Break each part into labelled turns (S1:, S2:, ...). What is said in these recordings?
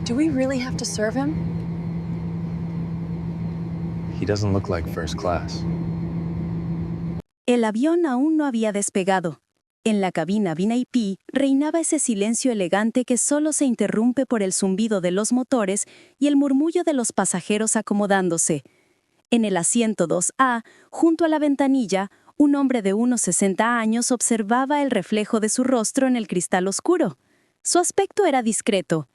S1: Do we really have to serve him?
S2: He doesn't look like first class.
S3: El avión aún no había despegado. En la cabina VIP reinaba ese silencio elegante que solo se interrumpe por el zumbido de los motores y el murmullo de los pasajeros acomodándose. En el asiento 2A, junto a la ventanilla, un hombre de unos 60 años observaba el reflejo de su rostro en el cristal oscuro. Su aspecto era discreto.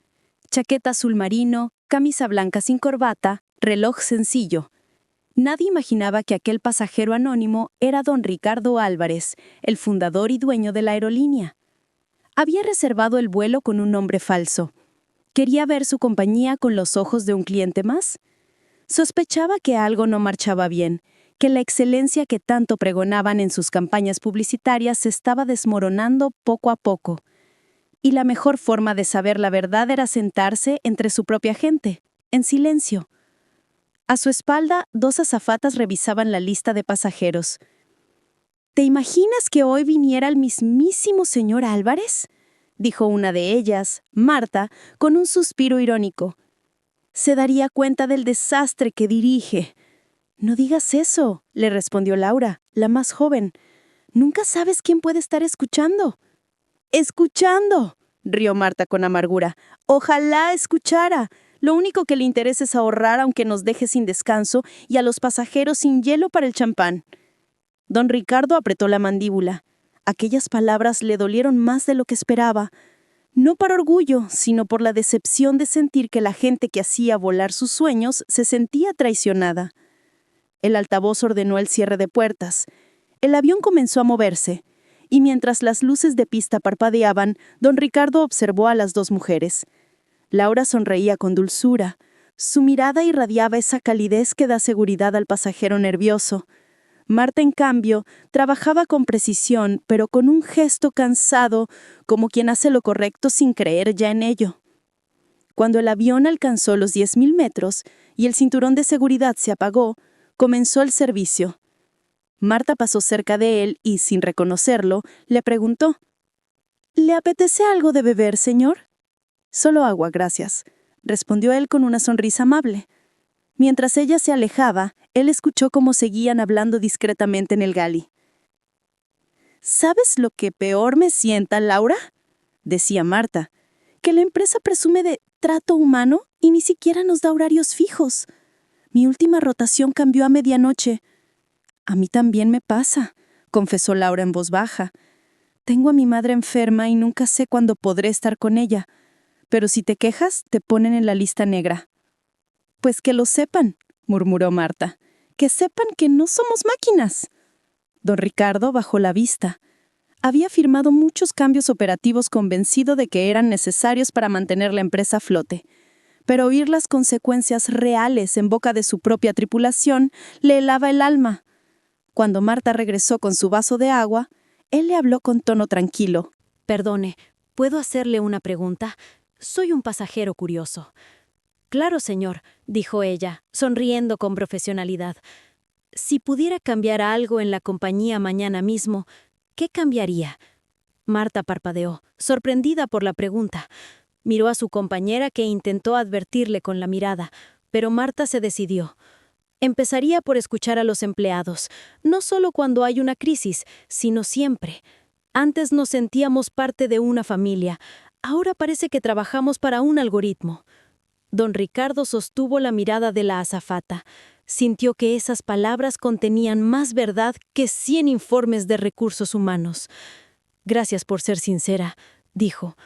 S3: Chaqueta azul marino, camisa blanca sin corbata, reloj sencillo. Nadie imaginaba que aquel pasajero anónimo era don Ricardo Álvarez, el fundador y dueño de la aerolínea. Había reservado el vuelo con un nombre falso. ¿Quería ver su compañía con los ojos de un cliente más? Sospechaba que algo no marchaba bien, que la excelencia que tanto pregonaban en sus campañas publicitarias se estaba desmoronando poco a poco. Y la mejor forma de saber la verdad era sentarse entre su propia gente, en silencio. A su espalda, dos azafatas revisaban la lista de pasajeros. ¿Te imaginas que hoy viniera el mismísimo señor Álvarez?, dijo una de ellas, Marta, con un suspiro irónico. Se daría cuenta del desastre que dirige. No digas eso, le respondió Laura, la más joven. Nunca sabes quién puede estar escuchando. ¡Escuchando!, rió Marta con amargura. Ojalá escuchara. Lo único que le interesa es ahorrar aunque nos deje sin descanso y a los pasajeros sin hielo para el champán. Don Ricardo apretó la mandíbula. Aquellas palabras le dolieron más de lo que esperaba. No por orgullo, sino por la decepción de sentir que la gente que hacía volar sus sueños se sentía traicionada. El altavoz ordenó el cierre de puertas. El avión comenzó a moverse, y mientras las luces de pista parpadeaban, don Ricardo observó a las dos mujeres. Laura sonreía con dulzura. Su mirada irradiaba esa calidez que da seguridad al pasajero nervioso. Marta, en cambio, trabajaba con precisión, pero con un gesto cansado, como quien hace lo correcto sin creer ya en ello. Cuando el avión alcanzó los 10.000 metros y el cinturón de seguridad se apagó, comenzó el servicio. Marta pasó cerca de él y, sin reconocerlo, le preguntó: ¿Le apetece algo de beber, señor? Solo agua, gracias, respondió él con una sonrisa amable. Mientras ella se alejaba, él escuchó cómo seguían hablando discretamente en el galley. ¿Sabes lo que peor me sienta, Laura?, decía Marta. Que la empresa presume de trato humano y ni siquiera nos da horarios fijos. Mi última rotación cambió a medianoche. A mí también me pasa, confesó Laura en voz baja. Tengo a mi madre enferma y nunca sé cuándo podré estar con ella. Pero si te quejas, te ponen en la lista negra. Pues que lo sepan, murmuró Marta. Que sepan que no somos máquinas. Don Ricardo bajó la vista. Había firmado muchos cambios operativos convencido de que eran necesarios para mantener la empresa a flote. Pero oír las consecuencias reales en boca de su propia tripulación le helaba el alma. Cuando Marta regresó con su vaso de agua, él le habló con tono tranquilo.
S4: Perdone, ¿puedo hacerle una pregunta? Soy un pasajero curioso. Claro, señor, dijo ella, sonriendo con profesionalidad. Si pudiera cambiar algo en la compañía mañana mismo, ¿qué cambiaría? Marta parpadeó, sorprendida por la pregunta. Miró a su compañera, que intentó advertirle con la mirada, pero Marta se decidió. Empezaría por escuchar a los empleados, no solo cuando hay una crisis, sino siempre. Antes nos sentíamos parte de una familia. Ahora parece que trabajamos para un algoritmo. Don Ricardo sostuvo la mirada de la azafata. Sintió que esas palabras contenían más verdad que 100 informes de recursos humanos. Gracias por ser sincera, dijo.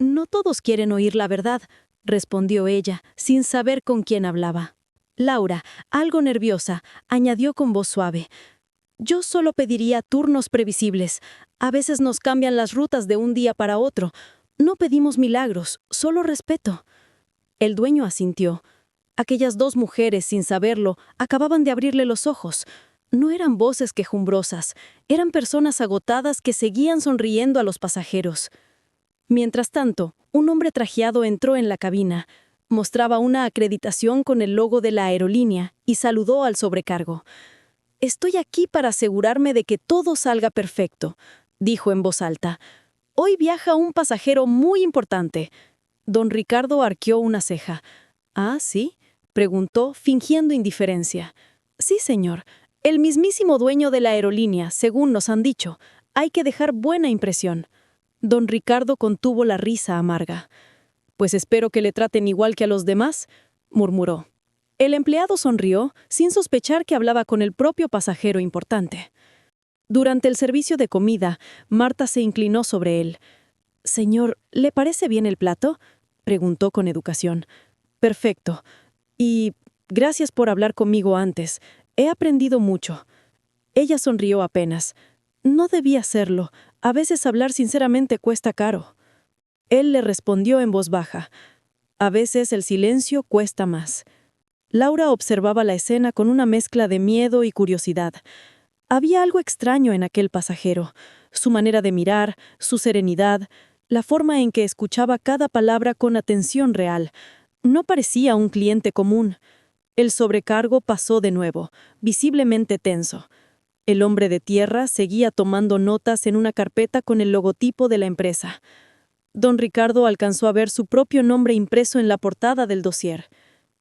S4: No todos quieren oír la verdad, respondió ella, sin saber con quién hablaba. Laura, algo nerviosa, añadió con voz suave. Yo solo pediría turnos previsibles. A veces nos cambian las rutas de un día para otro. No pedimos milagros, solo respeto. El dueño asintió. Aquellas dos mujeres, sin saberlo, acababan de abrirle los ojos. No eran voces quejumbrosas, eran personas agotadas que seguían sonriendo a los pasajeros. Mientras tanto, un hombre trajeado entró en la cabina. Mostraba una acreditación con el logo de la aerolínea y saludó al sobrecargo. «Estoy aquí para asegurarme de que todo salga perfecto», dijo en voz alta. «Hoy viaja un pasajero muy importante». Don Ricardo arqueó una ceja. «¿Ah, sí?», preguntó, fingiendo indiferencia. «Sí, señor. El mismísimo dueño de la aerolínea, según nos han dicho. Hay que dejar buena impresión». Don Ricardo contuvo la risa amarga. «Pues espero que le traten igual que a los demás», murmuró. El empleado sonrió, sin sospechar que hablaba con el propio pasajero importante. Durante el servicio de comida, Marta se inclinó sobre él. «Señor, ¿le parece bien el plato?», preguntó con educación. «Perfecto. Y gracias por hablar conmigo antes. He aprendido mucho». Ella sonrió apenas. «No debía hacerlo. A veces hablar sinceramente cuesta caro». Él le respondió en voz baja. «A veces el silencio cuesta más». Laura observaba la escena con una mezcla de miedo y curiosidad. Había algo extraño en aquel pasajero. Su manera de mirar, su serenidad, la forma en que escuchaba cada palabra con atención real. No parecía un cliente común. El sobrecargo pasó de nuevo, visiblemente tenso. El hombre de tierra seguía tomando notas en una carpeta con el logotipo de la empresa. Don Ricardo alcanzó a ver su propio nombre impreso en la portada del dossier.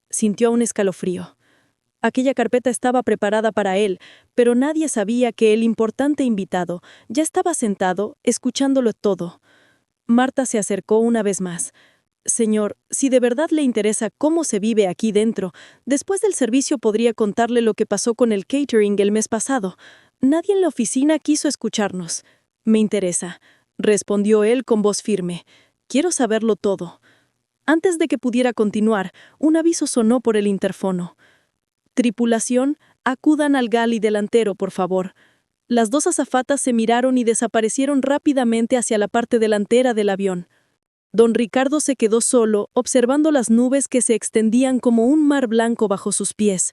S4: Sintió un escalofrío. Aquella carpeta estaba preparada para él, pero nadie sabía que el importante invitado ya estaba sentado, escuchándolo todo. Marta se acercó una vez más. «Señor, si de verdad le interesa cómo se vive aquí dentro, después del servicio podría contarle lo que pasó con el catering el mes pasado. Nadie en la oficina quiso escucharnos». «Me interesa», respondió él con voz firme. «Quiero saberlo todo». Antes de que pudiera continuar, un aviso sonó por el interfono. «Tripulación, acudan al galley delantero, por favor». Las dos azafatas se miraron y desaparecieron rápidamente hacia la parte delantera del avión. Don Ricardo se quedó solo, observando las nubes que se extendían como un mar blanco bajo sus pies.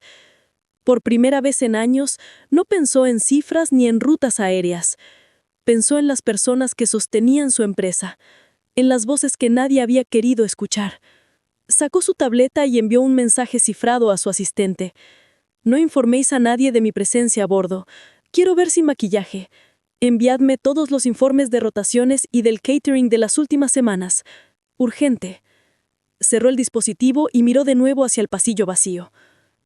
S4: Por primera vez en años, no pensó en cifras ni en rutas aéreas. Pensó en las personas que sostenían su empresa, en las voces que nadie había querido escuchar. Sacó su tableta y envió un mensaje cifrado a su asistente. «No informéis a nadie de mi presencia a bordo. Quiero ver sin maquillaje. Enviadme todos los informes de rotaciones y del catering de las últimas semanas. Urgente». Cerró el dispositivo y miró de nuevo hacia el pasillo vacío.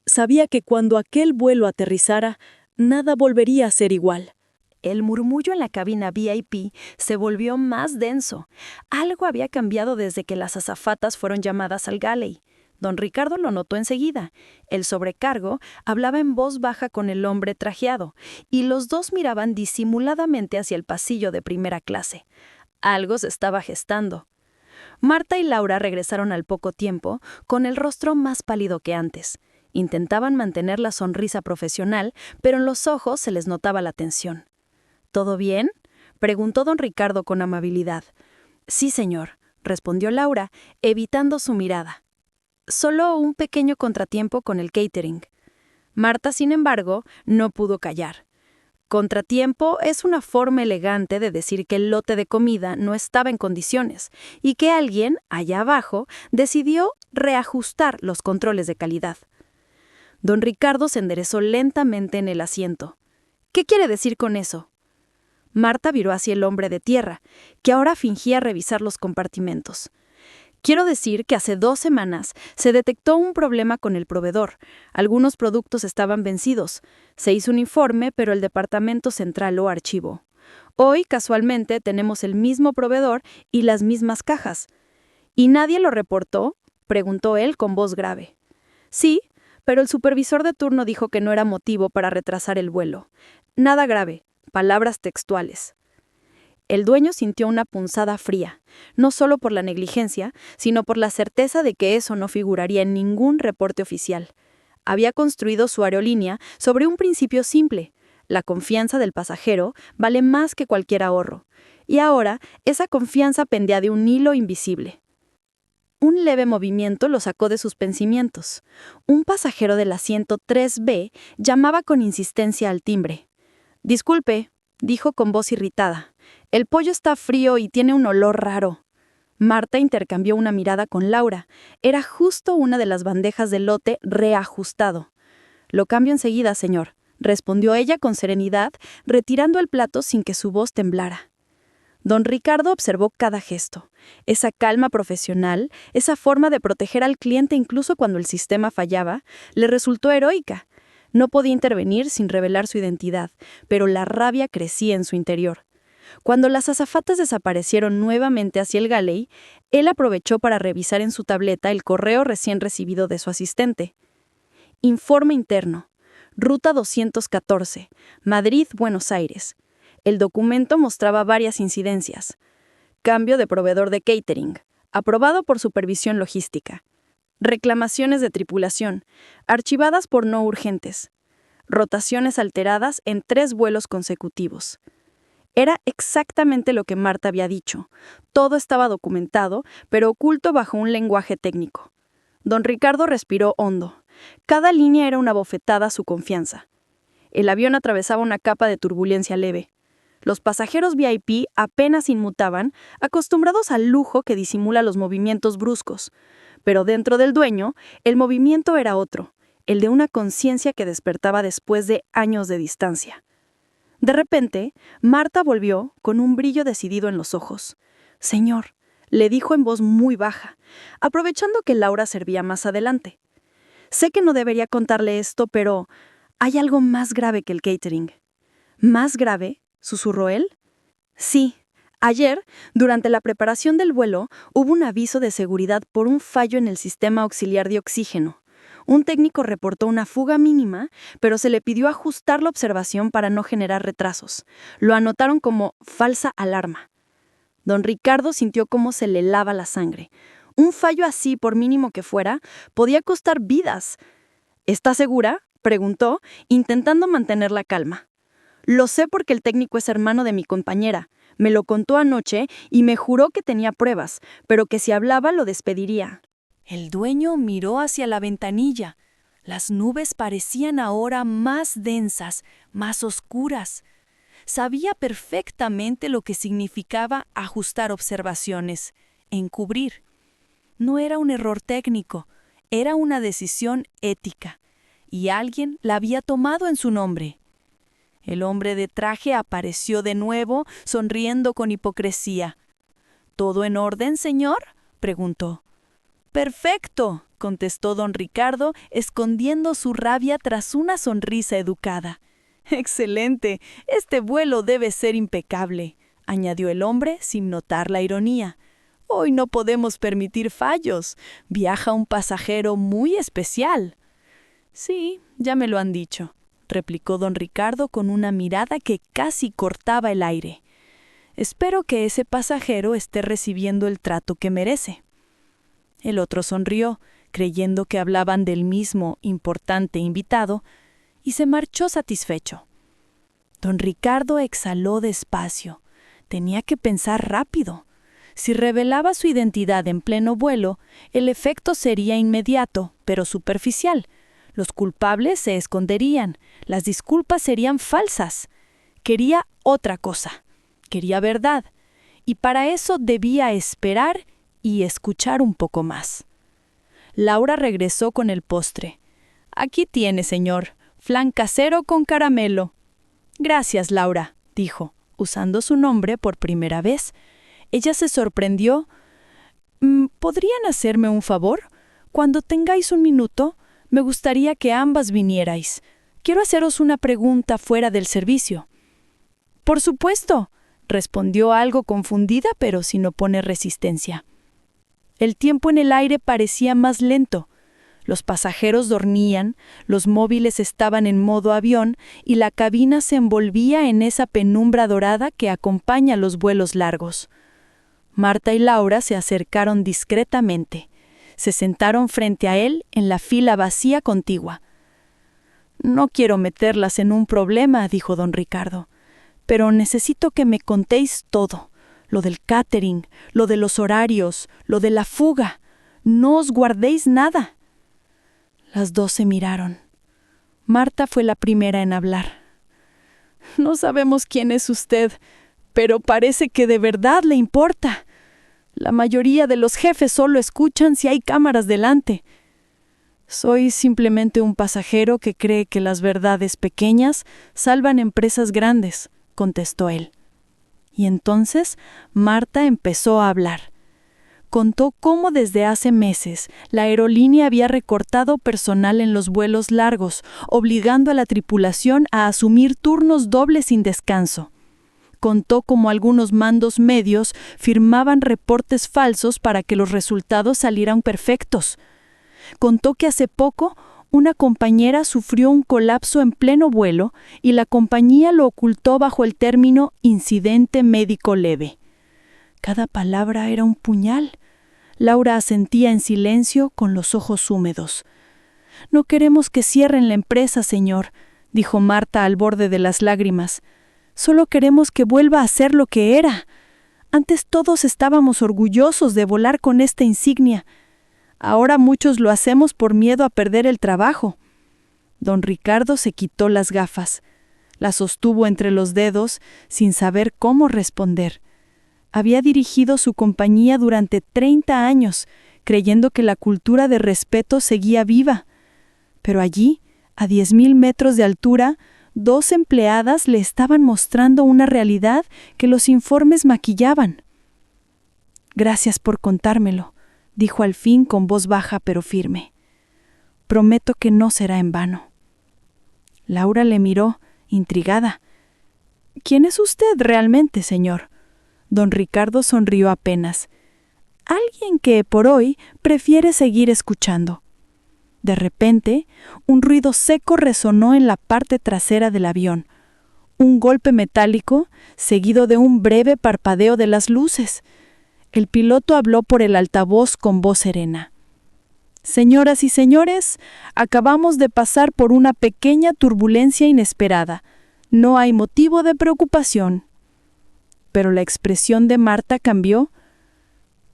S4: Sabía que cuando aquel vuelo aterrizara, nada volvería a ser igual.
S3: El murmullo en la cabina VIP se volvió más denso. Algo había cambiado desde que las azafatas fueron llamadas al galley. Don Ricardo lo notó enseguida. El sobrecargo hablaba en voz baja con el hombre trajeado, y los dos miraban disimuladamente hacia el pasillo de primera clase. Algo se estaba gestando. Marta y Laura regresaron al poco tiempo, con el rostro más pálido que antes. Intentaban mantener la sonrisa profesional, pero en los ojos se les notaba la tensión. «¿Todo bien?», preguntó don Ricardo con amabilidad. «Sí, señor», respondió Laura, evitando su mirada. «Solo un pequeño contratiempo con el catering». Marta, sin embargo, no pudo callar. Contratiempo es una forma elegante de decir que el lote de comida no estaba en condiciones y que alguien, allá abajo, decidió reajustar los controles de calidad. Don Ricardo se enderezó lentamente en el asiento. «¿Qué quiere decir con eso?». Marta viró hacia el hombre de tierra, que ahora fingía revisar los compartimentos. «Quiero decir que hace 2 semanas se detectó un problema con el proveedor. Algunos productos estaban vencidos. Se hizo un informe, pero el departamento central lo archivó. Hoy, casualmente, tenemos el mismo proveedor y las mismas cajas». «¿Y nadie lo reportó?», preguntó él con voz grave. «Sí, pero el supervisor de turno dijo que no era motivo para retrasar el vuelo. Nada grave». Palabras textuales. El dueño sintió una punzada fría, no solo por la negligencia, sino por la certeza de que eso no figuraría en ningún reporte oficial. Había construido su aerolínea sobre un principio simple: la confianza del pasajero vale más que cualquier ahorro, y ahora esa confianza pendía de un hilo invisible. Un leve movimiento lo sacó de sus pensamientos. Un pasajero del asiento 3B llamaba con insistencia al timbre. «Disculpe», dijo con voz irritada. «El pollo está frío y tiene un olor raro». Marta intercambió una mirada con Laura. Era justo una de las bandejas del lote reajustado. «Lo cambio enseguida, señor», respondió ella con serenidad, retirando el plato sin que su voz temblara.
S1: Don Ricardo observó cada gesto. Esa calma profesional, esa forma de proteger al cliente incluso cuando el sistema fallaba, le resultó heroica. No podía intervenir sin revelar su identidad, pero la rabia crecía en su interior. Cuando las azafatas desaparecieron nuevamente hacia el galley, él aprovechó para revisar en su tableta el correo recién recibido de su asistente. Informe interno. Ruta 214, Madrid-Buenos Aires. El documento mostraba varias incidencias. Cambio de proveedor de catering, aprobado por supervisión logística. Reclamaciones de tripulación, archivadas por no urgentes. Rotaciones alteradas en 3 vuelos consecutivos. Era exactamente lo que Marta había dicho. Todo estaba documentado, pero oculto bajo un lenguaje técnico. Don Ricardo respiró hondo. Cada línea era una bofetada a su confianza. El avión atravesaba una capa de turbulencia leve. Los pasajeros VIP apenas inmutaban, acostumbrados al lujo que disimula los movimientos bruscos. Pero dentro del dueño, el movimiento era otro, el de una conciencia que despertaba después de años de distancia. De repente, Marta volvió con un brillo decidido en los ojos. «Señor», le dijo en voz muy baja, aprovechando que Laura servía más adelante. «Sé que no debería contarle esto, pero hay algo más grave que el catering». «¿Más grave?», susurró él. «Sí. Ayer, durante la preparación del vuelo, hubo un aviso de seguridad por un fallo en el sistema auxiliar de oxígeno. Un técnico reportó una fuga mínima, pero se le pidió ajustar la observación para no generar retrasos. Lo anotaron como falsa alarma». Don Ricardo sintió cómo se le helaba la sangre. Un fallo así, por mínimo que fuera, podía costar vidas. «¿Está segura?», preguntó, intentando mantener la calma. «Lo sé porque el técnico es hermano de mi compañera. Me lo contó anoche y me juró que tenía pruebas, pero que si hablaba lo despediría».
S5: El dueño miró hacia la ventanilla. Las nubes parecían ahora más densas, más oscuras. Sabía perfectamente lo que significaba ajustar observaciones, encubrir. No era un error técnico, era una decisión ética, y alguien la había tomado en su nombre. El hombre de traje apareció de nuevo, sonriendo con hipocresía. «¿Todo en orden, señor?», preguntó. «Perfecto», contestó don Ricardo, escondiendo su rabia tras una sonrisa educada. «Excelente, este vuelo debe ser impecable», añadió el hombre sin notar la ironía. «Hoy no podemos permitir fallos. Viaja un pasajero muy especial». «Sí, ya me lo han dicho», replicó don Ricardo con una mirada que casi cortaba el aire. «Espero que ese pasajero esté recibiendo el trato que merece». El otro sonrió, creyendo que hablaban del mismo importante invitado, y se marchó satisfecho. Don Ricardo exhaló despacio. Tenía que pensar rápido. Si revelaba su identidad en pleno vuelo, el efecto sería inmediato, pero superficial. Los culpables se esconderían, las disculpas serían falsas. Quería otra cosa, quería verdad, y para eso debía esperar y escuchar un poco más. Laura regresó con el postre. «Aquí tiene, señor, flan casero con caramelo». «Gracias, Laura», dijo, usando su nombre por primera vez. Ella se sorprendió. «¿Podrían hacerme un favor? Cuando tengáis un minuto, me gustaría que ambas vinierais. Quiero haceros una pregunta fuera del servicio». «Por supuesto», respondió algo confundida, pero sin oponer resistencia. El tiempo en el aire parecía más lento. Los pasajeros dormían, los móviles estaban en modo avión y la cabina se envolvía en esa penumbra dorada que acompaña los vuelos largos. Marta y Laura se acercaron discretamente. Se sentaron frente a él en la fila vacía contigua. «No quiero meterlas en un problema», dijo don Ricardo, «pero necesito que me contéis todo. Lo del catering, lo de los horarios, lo de la fuga. No os guardéis nada». Las dos se miraron. Marta fue la primera en hablar. «No sabemos quién es usted, pero parece que de verdad le importa. La mayoría de los jefes solo escuchan si hay cámaras delante». «Soy simplemente un pasajero que cree que las verdades pequeñas salvan empresas grandes», contestó él.
S1: Y entonces Marta empezó a hablar. Contó cómo desde hace meses la aerolínea había recortado personal en los vuelos largos, obligando a la tripulación a asumir turnos dobles sin descanso. Contó cómo algunos mandos medios firmaban reportes falsos para que los resultados salieran perfectos. Contó que hace poco una compañera sufrió un colapso en pleno vuelo y la compañía lo ocultó bajo el término incidente médico leve. Cada palabra era un puñal. Laura asentía en silencio con los ojos húmedos. «No queremos que cierren la empresa, señor», dijo Marta al borde de las lágrimas. «Solo queremos que vuelva a ser lo que era. Antes todos estábamos orgullosos de volar con esta insignia. Ahora muchos lo hacemos por miedo a perder el trabajo». Don Ricardo se quitó las gafas. Las sostuvo entre los dedos sin saber cómo responder. Había dirigido su compañía durante 30 años, creyendo que la cultura de respeto seguía viva. Pero allí, a 10.000 metros de altura, 2 empleadas le estaban mostrando una realidad que los informes maquillaban. «Gracias por contármelo», dijo al fin con voz baja pero firme. «Prometo que no será en vano». Laura le miró, intrigada. «¿Quién es usted realmente, señor?». Don Ricardo sonrió apenas. «Alguien que, por hoy, prefiere seguir escuchando». De repente, un ruido seco resonó en la parte trasera del avión. Un golpe metálico, seguido de un breve parpadeo de las luces. El piloto habló por el altavoz con voz serena. «Señoras y señores, acabamos de pasar por una pequeña turbulencia inesperada. No hay motivo de preocupación». Pero la expresión de Marta cambió.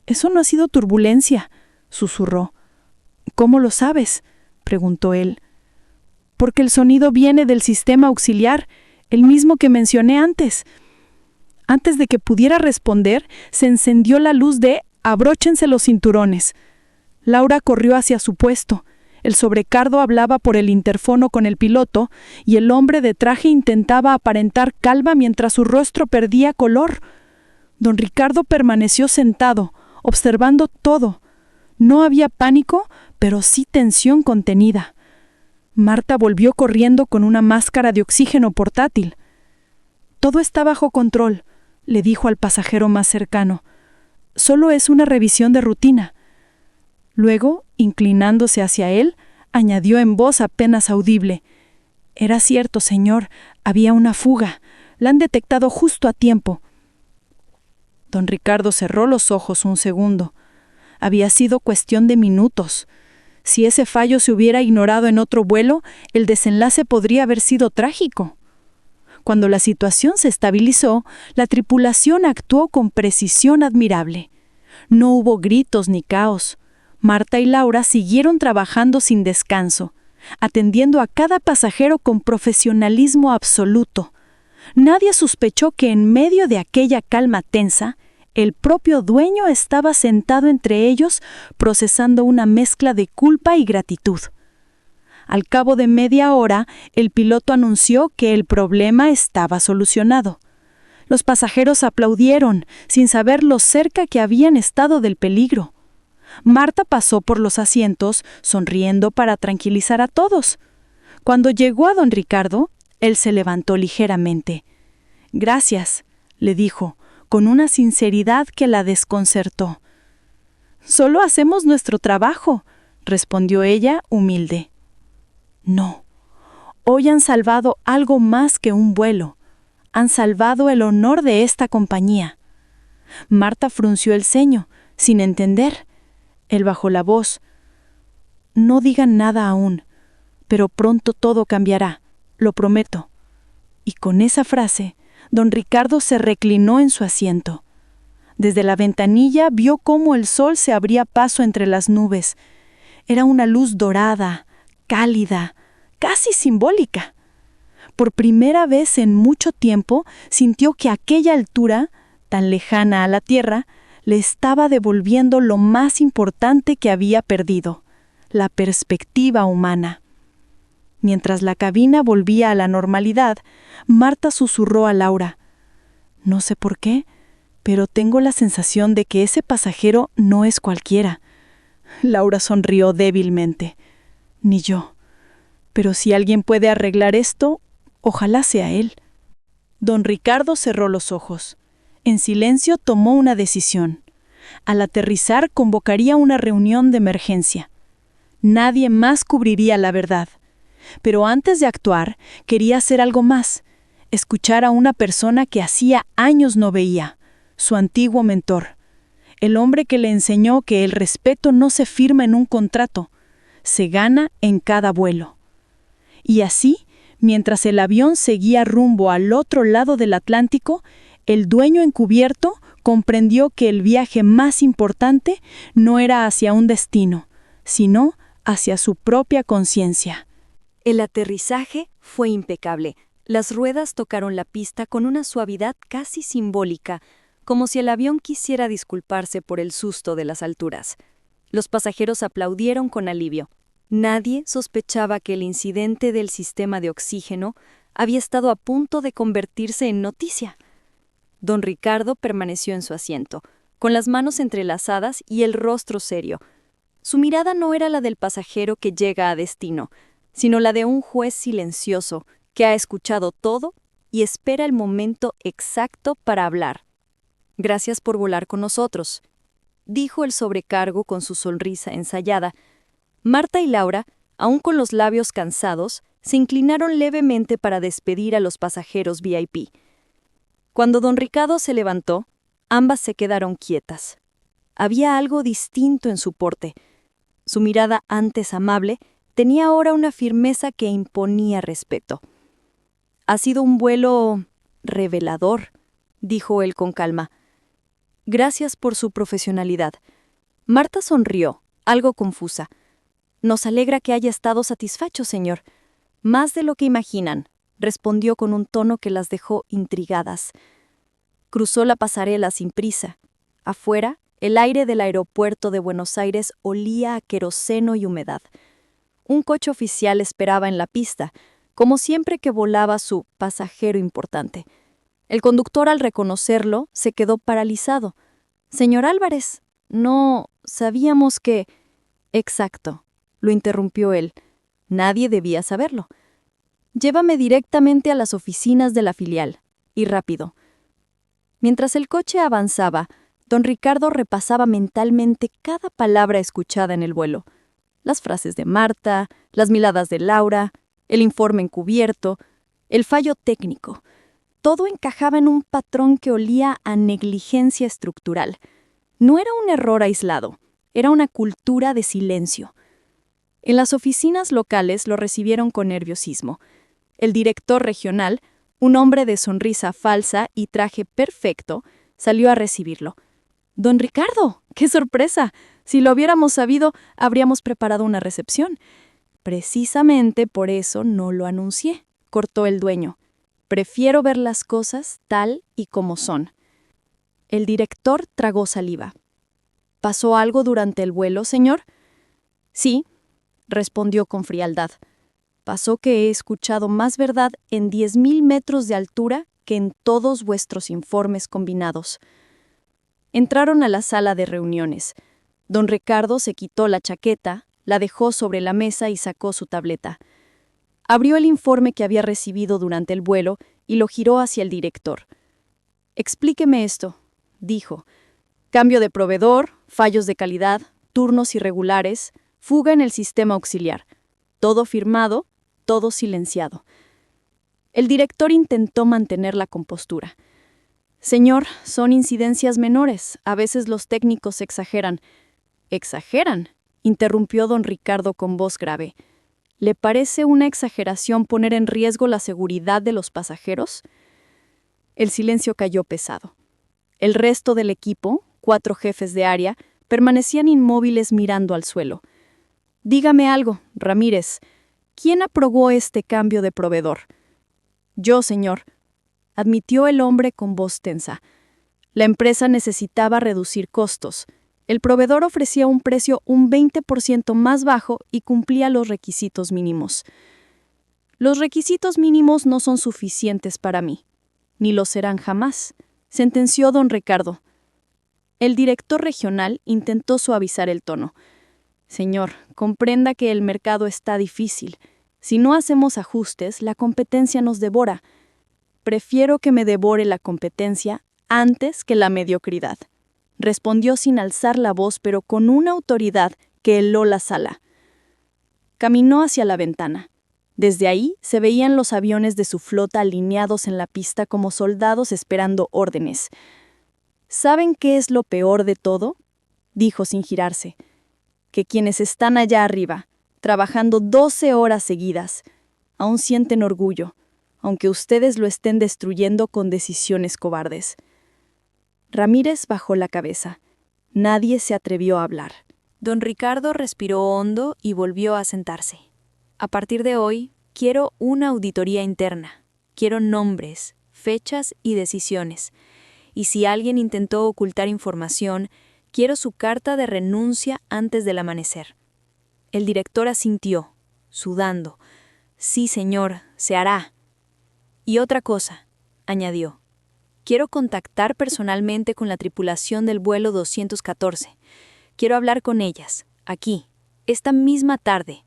S1: «Eso no ha sido turbulencia», susurró. «¿Cómo lo sabes?», preguntó él. «Porque el sonido viene del sistema auxiliar, el mismo que mencioné antes». Antes de que pudiera responder, se encendió la luz de «abróchense los cinturones». Laura corrió hacia su puesto. El sobrecargo hablaba por el interfono con el piloto y el hombre de traje intentaba aparentar calma mientras su rostro perdía color. Don Ricardo permaneció sentado, observando todo. No había pánico, pero sí tensión contenida. Marta volvió corriendo con una máscara de oxígeno portátil. «Todo está bajo control», le dijo al pasajero más cercano. «Solo es una revisión de rutina». Luego, inclinándose hacia él, añadió en voz apenas audible: «Era cierto, señor, había una fuga. La han detectado justo a tiempo». Don Ricardo cerró los ojos un segundo. Había sido cuestión de minutos. Si ese fallo se hubiera ignorado en otro vuelo, el desenlace podría haber sido trágico. Cuando la situación se estabilizó, la tripulación actuó con precisión admirable. No hubo gritos ni caos. Marta y Laura siguieron trabajando sin descanso, atendiendo a cada pasajero con profesionalismo absoluto. Nadie sospechó que en medio de aquella calma tensa, el propio dueño estaba sentado entre ellos procesando una mezcla de culpa y gratitud. Al cabo de media hora, el piloto anunció que el problema estaba solucionado. Los pasajeros aplaudieron, sin saber lo cerca que habían estado del peligro. Marta pasó por los asientos, sonriendo para tranquilizar a todos. Cuando llegó a don Ricardo, él se levantó ligeramente. «Gracias», le dijo, con una sinceridad que la desconcertó. «Solo hacemos nuestro trabajo», respondió ella, humilde. «No, hoy han salvado algo más que un vuelo. Han salvado el honor de esta compañía». Marta frunció el ceño, sin entender. Él bajó la voz. «No digan nada aún, pero pronto todo cambiará, lo prometo». Y con esa frase, don Ricardo se reclinó en su asiento. Desde la ventanilla vio cómo el sol se abría paso entre las nubes. Era una luz dorada, cálida, casi simbólica. Por primera vez en mucho tiempo sintió que aquella altura, tan lejana a la tierra, le estaba devolviendo lo más importante que había perdido, la perspectiva humana. Mientras la cabina volvía a la normalidad, Marta susurró a Laura:
S6: No sé por qué, pero tengo la sensación de que ese pasajero no es cualquiera. Laura sonrió débilmente. Ni yo. Pero si alguien puede arreglar esto, ojalá sea él. Don Ricardo cerró los ojos. En silencio tomó una decisión. Al aterrizar convocaría una reunión de emergencia. Nadie más cubriría la verdad. Pero antes de actuar, quería hacer algo más. Escuchar a una persona que hacía años no veía, su antiguo mentor. El hombre que le enseñó que el respeto no se firma en un contrato, se gana en cada vuelo. Y así, mientras el avión seguía rumbo al otro lado del Atlántico, el dueño encubierto comprendió que el viaje más importante no era hacia un destino, sino hacia su propia conciencia.
S4: El aterrizaje fue impecable. Las ruedas tocaron la pista con una suavidad casi simbólica, como si el avión quisiera disculparse por el susto de las alturas. Los pasajeros aplaudieron con alivio. Nadie sospechaba que el incidente del sistema de oxígeno había estado a punto de convertirse en noticia. Don Ricardo permaneció en su asiento, con las manos entrelazadas y el rostro serio. Su mirada no era la del pasajero que llega a destino, sino la de un juez silencioso que ha escuchado todo y espera el momento exacto para hablar. «Gracias por volar con nosotros», dijo el sobrecargo con su sonrisa ensayada. Marta y Laura, aún con los labios cansados, se inclinaron levemente para despedir a los pasajeros VIP. Cuando don Ricardo se levantó, ambas se quedaron quietas. Había algo distinto en su porte. Su mirada, antes amable, tenía ahora una firmeza que imponía respeto. «Ha sido un vuelo revelador», dijo él con calma. «Gracias por su profesionalidad». Marta sonrió, algo confusa. «Nos alegra que haya estado satisfecho, señor». «Más de lo que imaginan», respondió con un tono que las dejó intrigadas. Cruzó la pasarela sin prisa. Afuera, el aire del aeropuerto de Buenos Aires olía a queroseno y humedad. Un coche oficial esperaba en la pista, como siempre que volaba su pasajero importante. El conductor, al reconocerlo, se quedó paralizado. «Señor Álvarez, no sabíamos que...» «Exacto», lo interrumpió él. Nadie debía saberlo. «Llévame directamente a las oficinas de la filial, y rápido». Mientras el coche avanzaba, don Ricardo repasaba mentalmente cada palabra escuchada en el vuelo. Las frases de Marta, las miradas de Laura, el informe encubierto, el fallo técnico. Todo encajaba en un patrón que olía a negligencia estructural. No era un error aislado, era una cultura de silencio. En las oficinas locales lo recibieron con nerviosismo. El director regional, un hombre de sonrisa falsa y traje perfecto, salió a recibirlo. «Don Ricardo, ¡qué sorpresa! Si lo hubiéramos sabido, habríamos preparado una recepción». «Precisamente por eso no lo anuncié», cortó el dueño. «Prefiero ver las cosas tal y como son». El director tragó saliva. «¿Pasó algo durante el vuelo, señor?» «Sí», respondió con frialdad. «Pasó que he escuchado más verdad en 10.000 metros de altura que en todos vuestros informes combinados». Entraron a la sala de reuniones. Don Ricardo se quitó la chaqueta, la dejó sobre la mesa y sacó su tableta. Abrió el informe que había recibido durante el vuelo y lo giró hacia el director. «Explíqueme esto», dijo. «Cambio de proveedor, fallos de calidad, turnos irregulares, fuga en el sistema auxiliar. Todo firmado, todo silenciado». El director intentó mantener la compostura. «Señor, son incidencias menores. A veces los técnicos exageran». «¿Exageran?», interrumpió don Ricardo con voz grave. «¿Le parece una exageración poner en riesgo la seguridad de los pasajeros?». El silencio cayó pesado. El resto del equipo, 4 jefes de área, permanecían inmóviles mirando al suelo. «Dígame algo, Ramírez. ¿Quién aprobó este cambio de proveedor?» «Yo, señor», admitió el hombre con voz tensa. La empresa necesitaba reducir costos. El proveedor ofrecía un precio un 20% más bajo y cumplía los requisitos mínimos. «Los requisitos mínimos no son suficientes para mí, ni lo serán jamás»,
S1: sentenció don Ricardo. El director regional intentó suavizar el tono. Señor, comprenda que el mercado está difícil. Si no hacemos ajustes, la competencia nos devora. Prefiero que me devore la competencia antes que la mediocridad. Respondió sin alzar la voz, pero con una autoridad que heló la sala. Caminó hacia la ventana. Desde ahí se veían los aviones de su flota alineados en la pista como soldados esperando órdenes. ¿Saben qué es lo peor de todo?, dijo sin girarse. Que quienes están allá arriba, trabajando 12 horas seguidas, aún sienten orgullo, aunque ustedes lo estén destruyendo con decisiones cobardes. Ramírez bajó la cabeza. Nadie se atrevió a hablar.
S5: Don Ricardo respiró hondo y volvió a sentarse. A partir de hoy, quiero una auditoría interna. Quiero nombres, fechas y decisiones. Y si alguien intentó ocultar información, quiero su carta de renuncia antes del amanecer. El director asintió, sudando. Sí, señor, se hará. Y otra cosa, añadió. Quiero contactar personalmente con la tripulación del vuelo 214. Quiero hablar con ellas, aquí, esta misma tarde.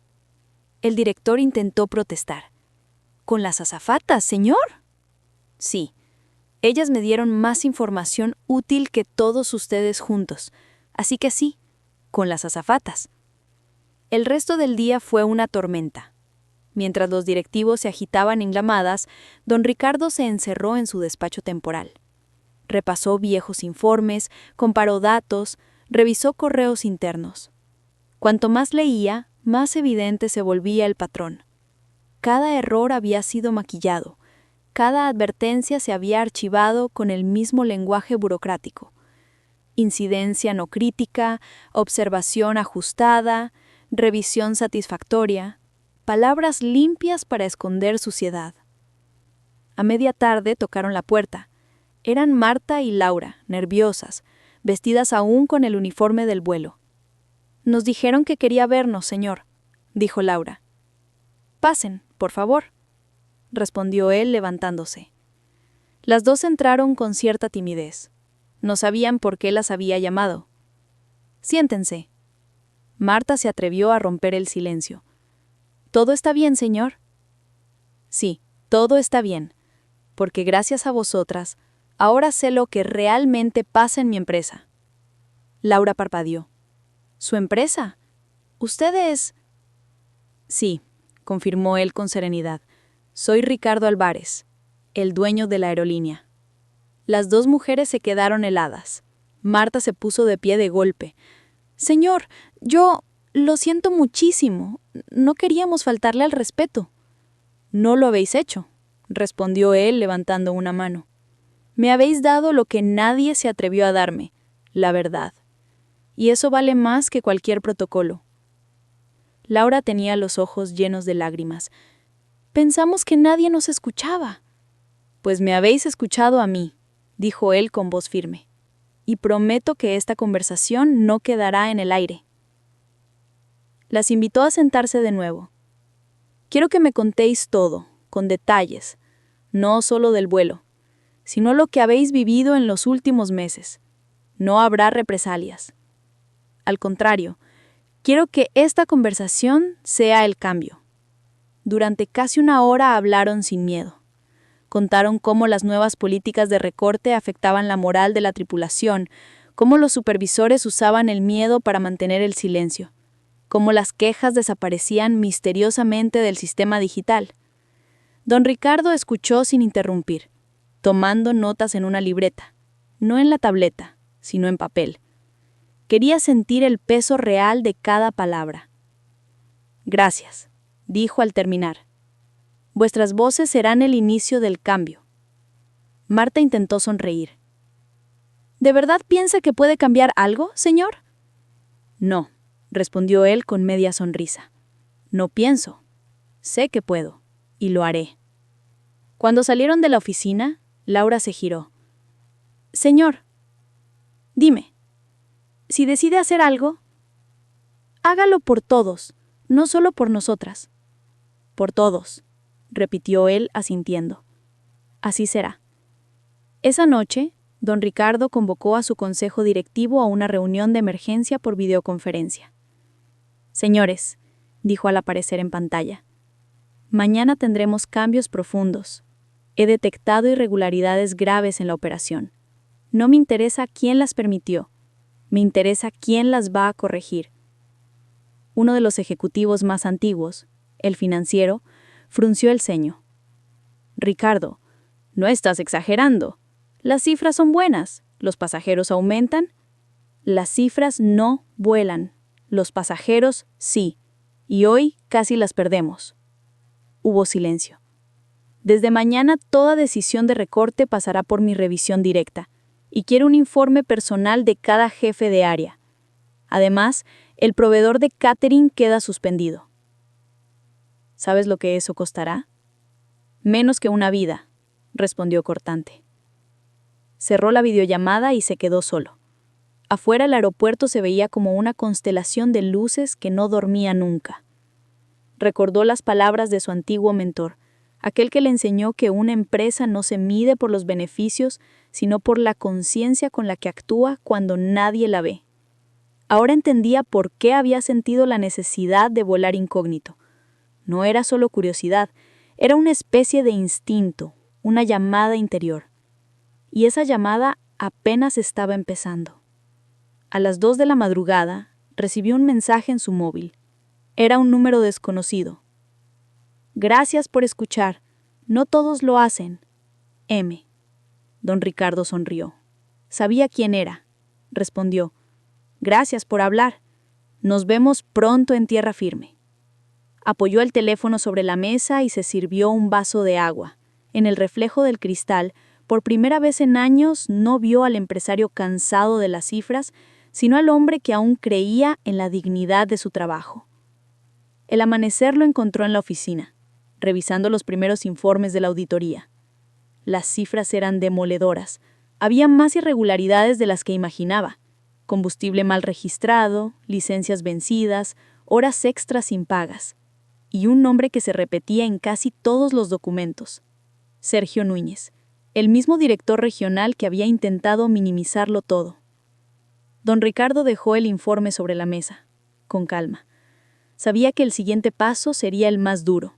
S5: El director intentó protestar. ¿Con las azafatas, señor? Sí. Ellas me dieron más información útil que todos ustedes juntos. Así que sí, con las azafatas. El resto del día fue una tormenta. Mientras los directivos se agitaban en llamadas, don Ricardo se encerró en su despacho temporal. Repasó viejos informes, comparó datos, revisó correos internos. Cuanto más leía, más evidente se volvía el patrón. Cada error había sido maquillado, cada advertencia se había archivado con el mismo lenguaje burocrático. Incidencia no crítica, observación ajustada, revisión satisfactoria, palabras limpias para esconder suciedad. A media tarde tocaron la puerta. Eran Marta y Laura, nerviosas, vestidas aún con el uniforme del vuelo. Nos dijeron que quería vernos, señor, dijo Laura. Pasen, por favor, respondió él levantándose. Las dos entraron con cierta timidez. No sabían por qué las había llamado. Siéntense. Marta se atrevió a romper el silencio. ¿Todo está bien, señor? Sí, todo está bien, porque gracias a vosotras, ahora sé lo que realmente pasa en mi empresa. Laura parpadeó. ¿Su empresa? ¿Usted es...? Sí, confirmó él con serenidad. Soy Ricardo Álvarez, el dueño de la aerolínea. Las dos mujeres se quedaron heladas. Marta se puso de pie de golpe. Señor, yo lo siento muchísimo. No queríamos faltarle al respeto. No lo habéis hecho, respondió él levantando una mano. Me habéis dado lo que nadie se atrevió a darme, la verdad. Y eso vale más que cualquier protocolo. Laura tenía los ojos llenos de lágrimas. Pensamos que nadie nos escuchaba. Pues me habéis escuchado a mí, dijo él con voz firme. Y prometo que esta conversación no quedará en el aire. Las invitó a sentarse de nuevo. Quiero que me contéis todo, con detalles, no solo del vuelo, sino lo que habéis vivido en los últimos meses. No habrá represalias. Al contrario, quiero que esta conversación sea el cambio. Durante casi una hora hablaron sin miedo. Contaron cómo las nuevas políticas de recorte afectaban la moral de la tripulación, cómo los supervisores usaban el miedo para mantener el silencio, cómo las quejas desaparecían misteriosamente del sistema digital. Don Ricardo escuchó sin interrumpir, tomando notas en una libreta, no en la tableta, sino en papel. Quería sentir el peso real de cada palabra. Gracias, dijo al terminar. Vuestras voces serán el inicio del cambio. Marta intentó sonreír. ¿De verdad piensa que puede cambiar algo, señor? No, respondió él con media sonrisa. No pienso. Sé que puedo, y lo haré. Cuando salieron de la oficina, Laura se giró. Señor, dime, si decide hacer algo, hágalo por todos, no solo por nosotras. Por todos, repitió él asintiendo. Así será. Esa noche,
S1: Don Ricardo convocó a su consejo directivo a una reunión de emergencia por videoconferencia. Señores, dijo al aparecer en pantalla, mañana tendremos cambios profundos. He detectado irregularidades graves en la operación. No me interesa quién las permitió, me interesa quién las va a corregir. Uno de los ejecutivos más antiguos, el financiero, frunció el ceño. Ricardo, no estás exagerando. Las cifras son buenas, los pasajeros aumentan. Las cifras no vuelan, los pasajeros sí, y hoy casi las perdemos. Hubo silencio. Desde mañana toda decisión de recorte pasará por mi revisión directa, y quiero un informe personal de cada jefe de área. Además, el proveedor de catering queda suspendido. ¿Sabes lo que eso costará? Menos que una vida, respondió cortante. Cerró la videollamada y se quedó solo. Afuera el aeropuerto se veía como una constelación de luces que no dormía nunca. Recordó las palabras de su antiguo mentor, aquel que le enseñó que una empresa no se mide por los beneficios, sino por la conciencia con la que actúa cuando nadie la ve. Ahora entendía por qué había sentido la necesidad de volar incógnito. No era solo curiosidad, era una especie de instinto, una llamada interior. Y esa llamada apenas estaba empezando. A las 2 de la madrugada, recibió un mensaje en su móvil. Era un número desconocido. Gracias por escuchar. No todos lo hacen. M. Don Ricardo sonrió. Sabía quién era. Respondió. Gracias por hablar. Nos vemos pronto en tierra firme. Apoyó el teléfono sobre la mesa y se sirvió un vaso de agua. En el reflejo del cristal, por primera vez en años, no vio al empresario cansado de las cifras, sino al hombre que aún creía en la dignidad de su trabajo. El amanecer lo encontró en la oficina, revisando los primeros informes de la auditoría. Las cifras eran demoledoras. Había más irregularidades de las que imaginaba. Combustible mal registrado, licencias vencidas, horas extras impagas. Y un nombre que se repetía en casi todos los documentos. Sergio Núñez, el mismo director regional que había intentado minimizarlo todo. Don Ricardo dejó el informe sobre la mesa, con calma. Sabía que el siguiente paso sería el más duro,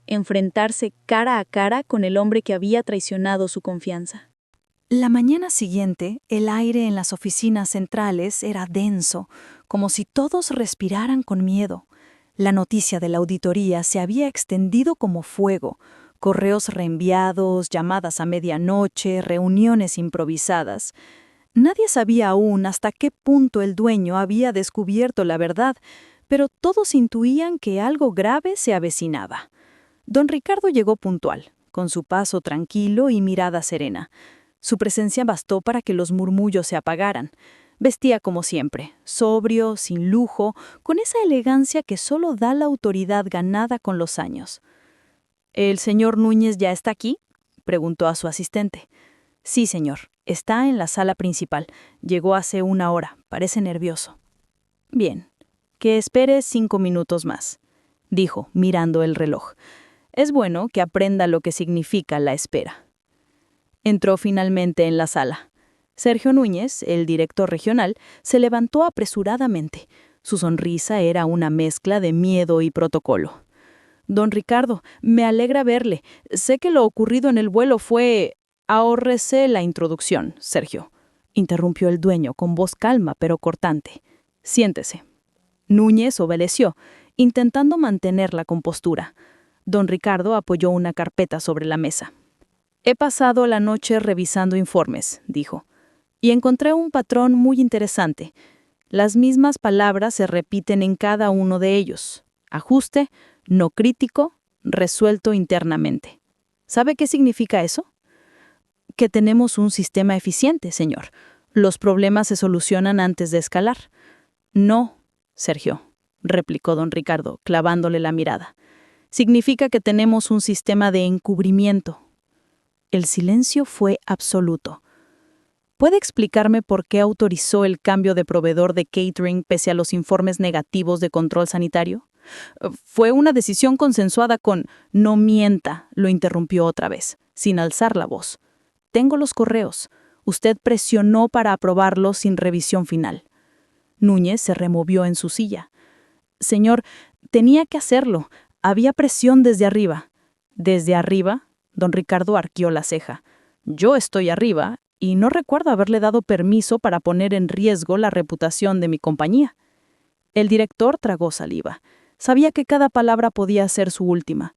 S1: enfrentarse cara a cara con el hombre que había traicionado su confianza.
S5: La mañana siguiente, el aire en las oficinas centrales era denso, como si todos respiraran con miedo. La noticia de la auditoría se había extendido como fuego. Correos reenviados, llamadas a medianoche, reuniones improvisadas. Nadie sabía aún hasta qué punto el dueño había descubierto la verdad, pero todos intuían que algo grave se avecinaba. Don Ricardo llegó puntual, con su paso tranquilo y mirada serena. Su presencia bastó para que los murmullos se apagaran. Vestía como siempre, sobrio, sin lujo, con esa elegancia que solo da la autoridad ganada con los años. ¿El señor Núñez ya está aquí?, preguntó a su asistente. Sí, señor. Está en la sala principal. Llegó hace 1 hora. Parece nervioso. Bien. Que espere 5 minutos más, dijo, mirando el reloj. Es bueno que aprenda lo que significa la espera. Entró finalmente en la sala. Sergio Núñez, el director regional, se levantó apresuradamente. Su sonrisa era una mezcla de miedo y protocolo. Don Ricardo, me alegra verle. Sé que lo ocurrido en el vuelo fue... Ahórrese la introducción, Sergio, interrumpió el dueño con voz calma pero cortante. Siéntese. Núñez obedeció, intentando mantener la compostura. Don Ricardo apoyó una carpeta sobre la mesa. He pasado la noche revisando informes, dijo, y encontré un patrón muy interesante. Las mismas palabras se repiten en cada uno de ellos. Ajuste, no crítico, resuelto internamente. ¿Sabe qué significa eso? Que tenemos un sistema eficiente, señor. Los problemas se solucionan antes de escalar. No, Sergio, replicó don Ricardo, clavándole la mirada. Significa que tenemos un sistema de encubrimiento. El silencio fue absoluto. ¿Puede explicarme por qué autorizó el cambio de proveedor de catering pese a los informes negativos de control sanitario? Fue una decisión consensuada con... No mienta, lo interrumpió otra vez, sin alzar la voz. Tengo los correos.
S6: Usted presionó para aprobarlo sin revisión final. Núñez se removió en su silla. Señor, tenía que hacerlo. Había presión desde arriba. ¿Desde arriba? Don Ricardo arqueó la ceja. Yo estoy arriba y no recuerdo haberle dado permiso para poner en riesgo la reputación de mi compañía. El director tragó saliva. Sabía que cada palabra podía ser su última.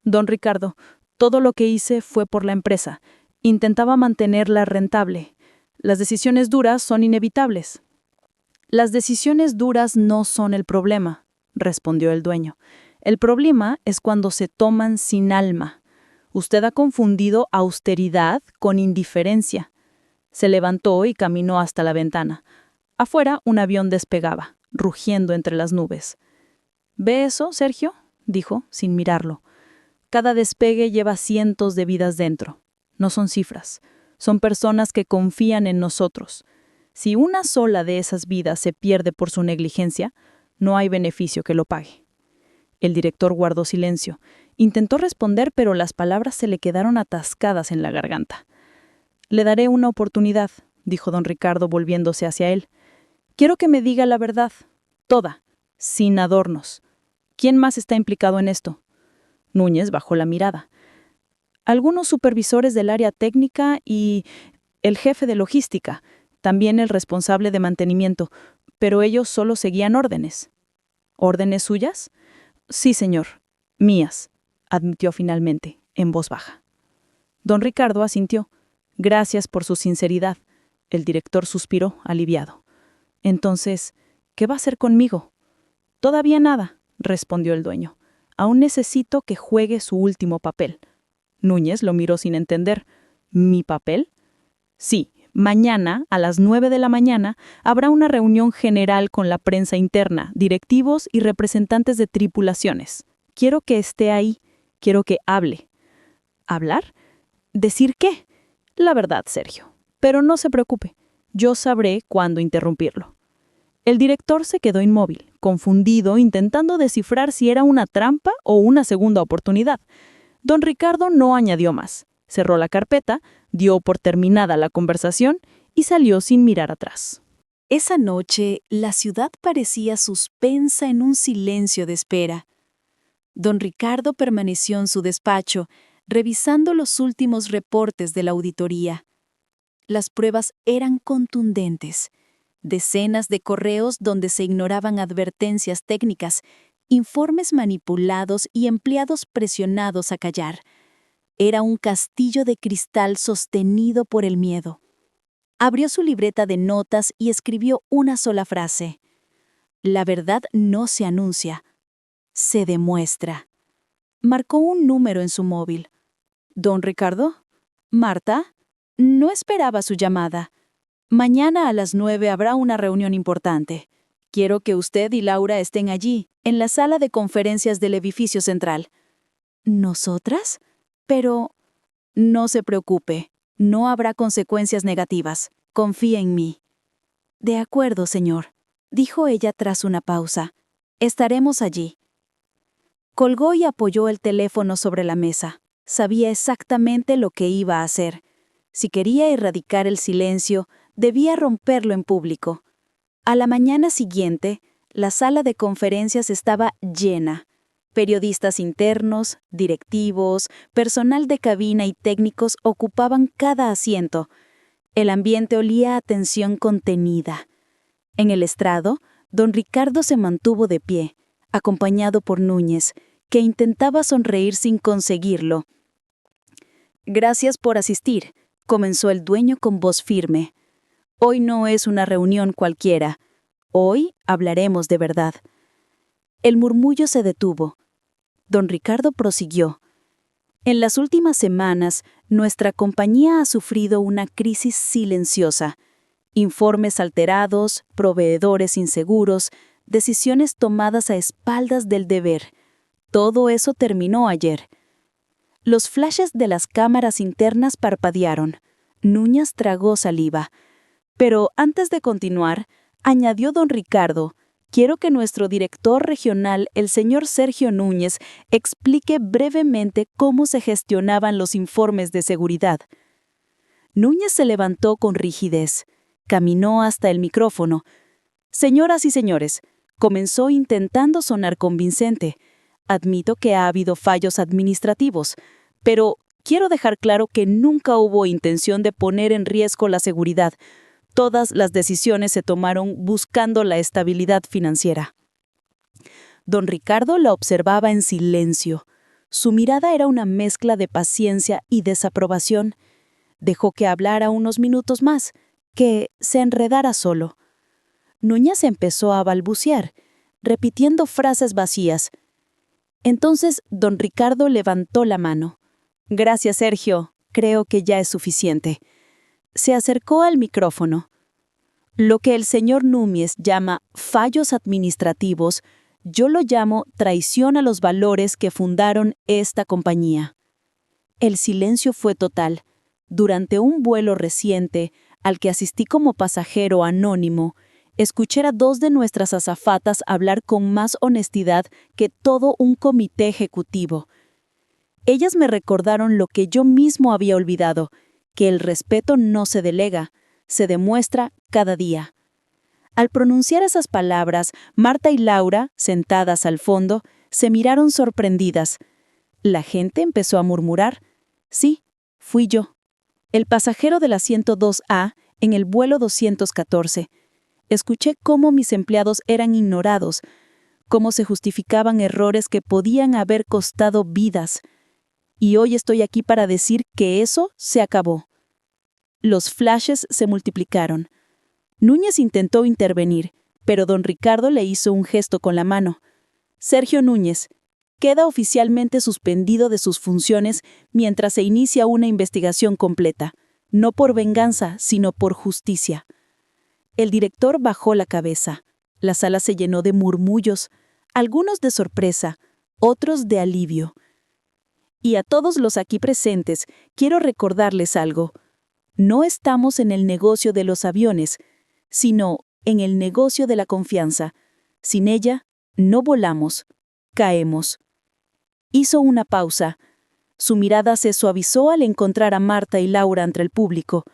S6: Don Ricardo, todo lo que hice fue por la empresa. Intentaba mantenerla rentable. Las decisiones duras son inevitables. Las decisiones duras no son el problema, respondió el dueño. El problema es cuando se toman sin alma. Usted ha confundido austeridad con indiferencia. Se levantó y caminó hasta la ventana. Afuera, un avión despegaba, rugiendo entre las nubes. ¿Ve eso, Sergio?, dijo, sin mirarlo. Cada despegue lleva cientos de vidas dentro. No son cifras, son personas que confían en nosotros. Si una sola de esas vidas se pierde por su negligencia, no hay beneficio que lo pague. El director guardó silencio. Intentó responder, pero las palabras se le quedaron atascadas en la garganta. Le daré una oportunidad, dijo don Ricardo volviéndose hacia él. Quiero que me diga la verdad, toda, sin adornos. ¿Quién más está implicado en esto? Núñez bajó la mirada. Algunos supervisores del área técnica y el jefe de logística, también el responsable de mantenimiento, pero ellos solo seguían órdenes. ¿Órdenes suyas? Sí, señor. Mías, admitió finalmente, en voz baja. Don Ricardo asintió. Gracias por su sinceridad. El director suspiró, aliviado. Entonces, ¿qué va a hacer conmigo? Todavía nada, respondió el dueño. Aún necesito que juegue su último papel. Núñez lo miró sin entender. ¿Mi papel? Sí, mañana, a las 9 de la mañana, habrá una reunión general con la prensa interna, directivos y representantes de tripulaciones. Quiero que esté ahí. Quiero que hable. ¿Hablar? ¿Decir qué? La verdad, Sergio. Pero no se preocupe. Yo sabré cuándo interrumpirlo. El director se quedó inmóvil, confundido, intentando descifrar si era una trampa o una segunda oportunidad. Don Ricardo no añadió más. Cerró la carpeta, dio por terminada la conversación y salió sin mirar atrás.
S3: Esa noche, la ciudad parecía suspensa en un silencio de espera. Don Ricardo permaneció en su despacho, revisando los últimos reportes de la auditoría. Las pruebas eran contundentes. Decenas de correos donde se ignoraban advertencias técnicas, informes manipulados y empleados presionados a callar. Era un castillo de cristal sostenido por el miedo. Abrió su libreta de notas y escribió una sola frase. La verdad no se anuncia, se demuestra. Marcó un número en su móvil. ¿Don Ricardo? ¿Marta? No esperaba su llamada. Mañana a las 9 habrá una reunión importante. Quiero que usted y Laura estén allí, en la sala de conferencias del edificio central. ¿Nosotras? Pero no se preocupe, no habrá consecuencias negativas. Confía en mí. De acuerdo, señor, dijo ella tras una pausa. Estaremos allí. Colgó y apoyó el teléfono sobre la mesa. Sabía exactamente lo que iba a hacer. Si quería erradicar el silencio, debía romperlo en público. A la mañana siguiente, la sala de conferencias estaba llena. Periodistas internos, directivos, personal de cabina y técnicos ocupaban cada asiento. El ambiente olía a tensión contenida. En el estrado, don Ricardo se mantuvo de pie, acompañado por Núñez, que intentaba sonreír sin conseguirlo. Gracias por asistir, comenzó el dueño con voz firme. Hoy no es una reunión cualquiera. Hoy hablaremos de verdad. El murmullo se detuvo. Don Ricardo prosiguió. En las últimas semanas, nuestra compañía ha sufrido una crisis silenciosa. Informes alterados, proveedores inseguros, decisiones tomadas a espaldas del deber. Todo eso terminó ayer. Los flashes de las cámaras internas parpadearon. Núñez tragó saliva. Pero antes de continuar, añadió don Ricardo, quiero que nuestro director regional, el señor Sergio Núñez, explique brevemente cómo se gestionaban los informes de seguridad. Núñez se levantó con rigidez. Caminó hasta el micrófono. «Señoras y señores», comenzó intentando sonar convincente. «Admito que ha habido fallos administrativos, pero quiero dejar claro que nunca hubo intención de poner en riesgo la seguridad. Todas las decisiones se tomaron buscando la estabilidad financiera». Don Ricardo la observaba en silencio. Su mirada era una mezcla de paciencia y desaprobación. Dejó que hablara unos minutos más, que se enredara solo. Núñez empezó a balbucear, repitiendo frases vacías. Entonces don Ricardo levantó la mano. «Gracias, Sergio. Creo que ya es suficiente». Se acercó al micrófono. «Lo que el señor Núñez llama fallos administrativos, yo lo llamo traición a los valores que fundaron esta compañía». El silencio fue total. Durante un vuelo reciente, al que asistí como pasajero anónimo, escuché a 2 de nuestras azafatas hablar con más honestidad que todo un comité ejecutivo. Ellas me recordaron lo que yo mismo había olvidado, que el respeto no se delega, se demuestra cada día. Al pronunciar esas palabras, Marta y Laura, sentadas al fondo, se miraron sorprendidas. La gente empezó a murmurar. Sí, fui yo. El pasajero del asiento 2A en el vuelo 214. Escuché cómo mis empleados eran ignorados, cómo se justificaban errores que podían haber costado vidas. Y hoy estoy aquí para decir que eso se acabó. Los flashes se multiplicaron. Núñez intentó intervenir, pero don Ricardo le hizo un gesto con la mano. «Sergio Núñez queda oficialmente suspendido de sus funciones mientras se inicia una investigación completa, no por venganza, sino por justicia». El director bajó la cabeza. La sala se llenó de murmullos, algunos de sorpresa, otros de alivio. Y a todos los aquí presentes, quiero recordarles algo. No estamos en el negocio de los aviones, sino en el negocio de la confianza. Sin ella, no volamos, caemos. Hizo una pausa. Su mirada se suavizó al encontrar a Marta y Laura entre el público.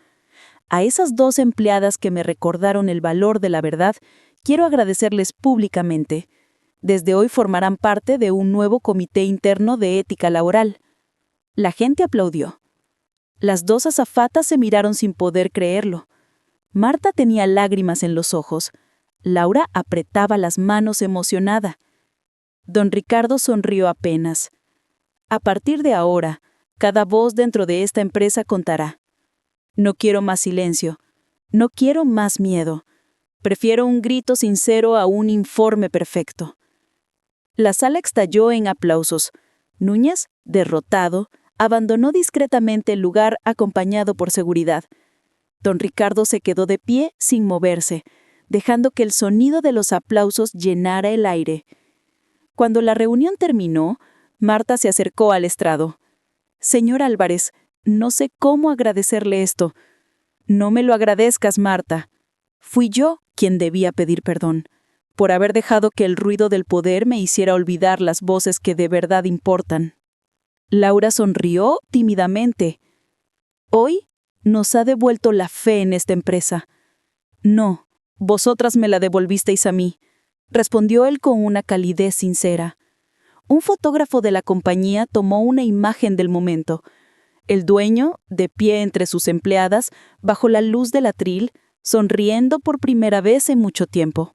S3: A esas 2 empleadas que me recordaron el valor de la verdad, quiero agradecerles públicamente. Desde hoy formarán parte de un nuevo comité interno de ética laboral. La gente aplaudió. Las 2 azafatas se miraron sin poder creerlo. Marta tenía lágrimas en los ojos. Laura apretaba las manos emocionada. Don Ricardo sonrió apenas. A partir de ahora, cada voz dentro de esta empresa contará. No quiero más silencio. No quiero más miedo. Prefiero un grito sincero a un informe perfecto. La sala estalló en aplausos. Núñez, derrotado, abandonó discretamente el lugar acompañado por seguridad. Don Ricardo se quedó de pie sin moverse, dejando que el sonido de los aplausos llenara el aire. Cuando la reunión terminó, Marta se acercó al estrado. «Señor Álvarez, no sé cómo agradecerle esto». «No me lo agradezcas, Marta. Fui yo quien debía pedir perdón, por haber dejado que el ruido del poder me hiciera olvidar las voces que de verdad importan». Laura sonrió tímidamente. «Hoy nos ha devuelto la fe en esta empresa». «No, vosotras me la devolvisteis a mí», respondió él con una calidez sincera. Un fotógrafo de la compañía tomó una imagen del momento. El dueño, de pie entre sus empleadas, bajo la luz del atril, sonriendo por primera vez en mucho tiempo.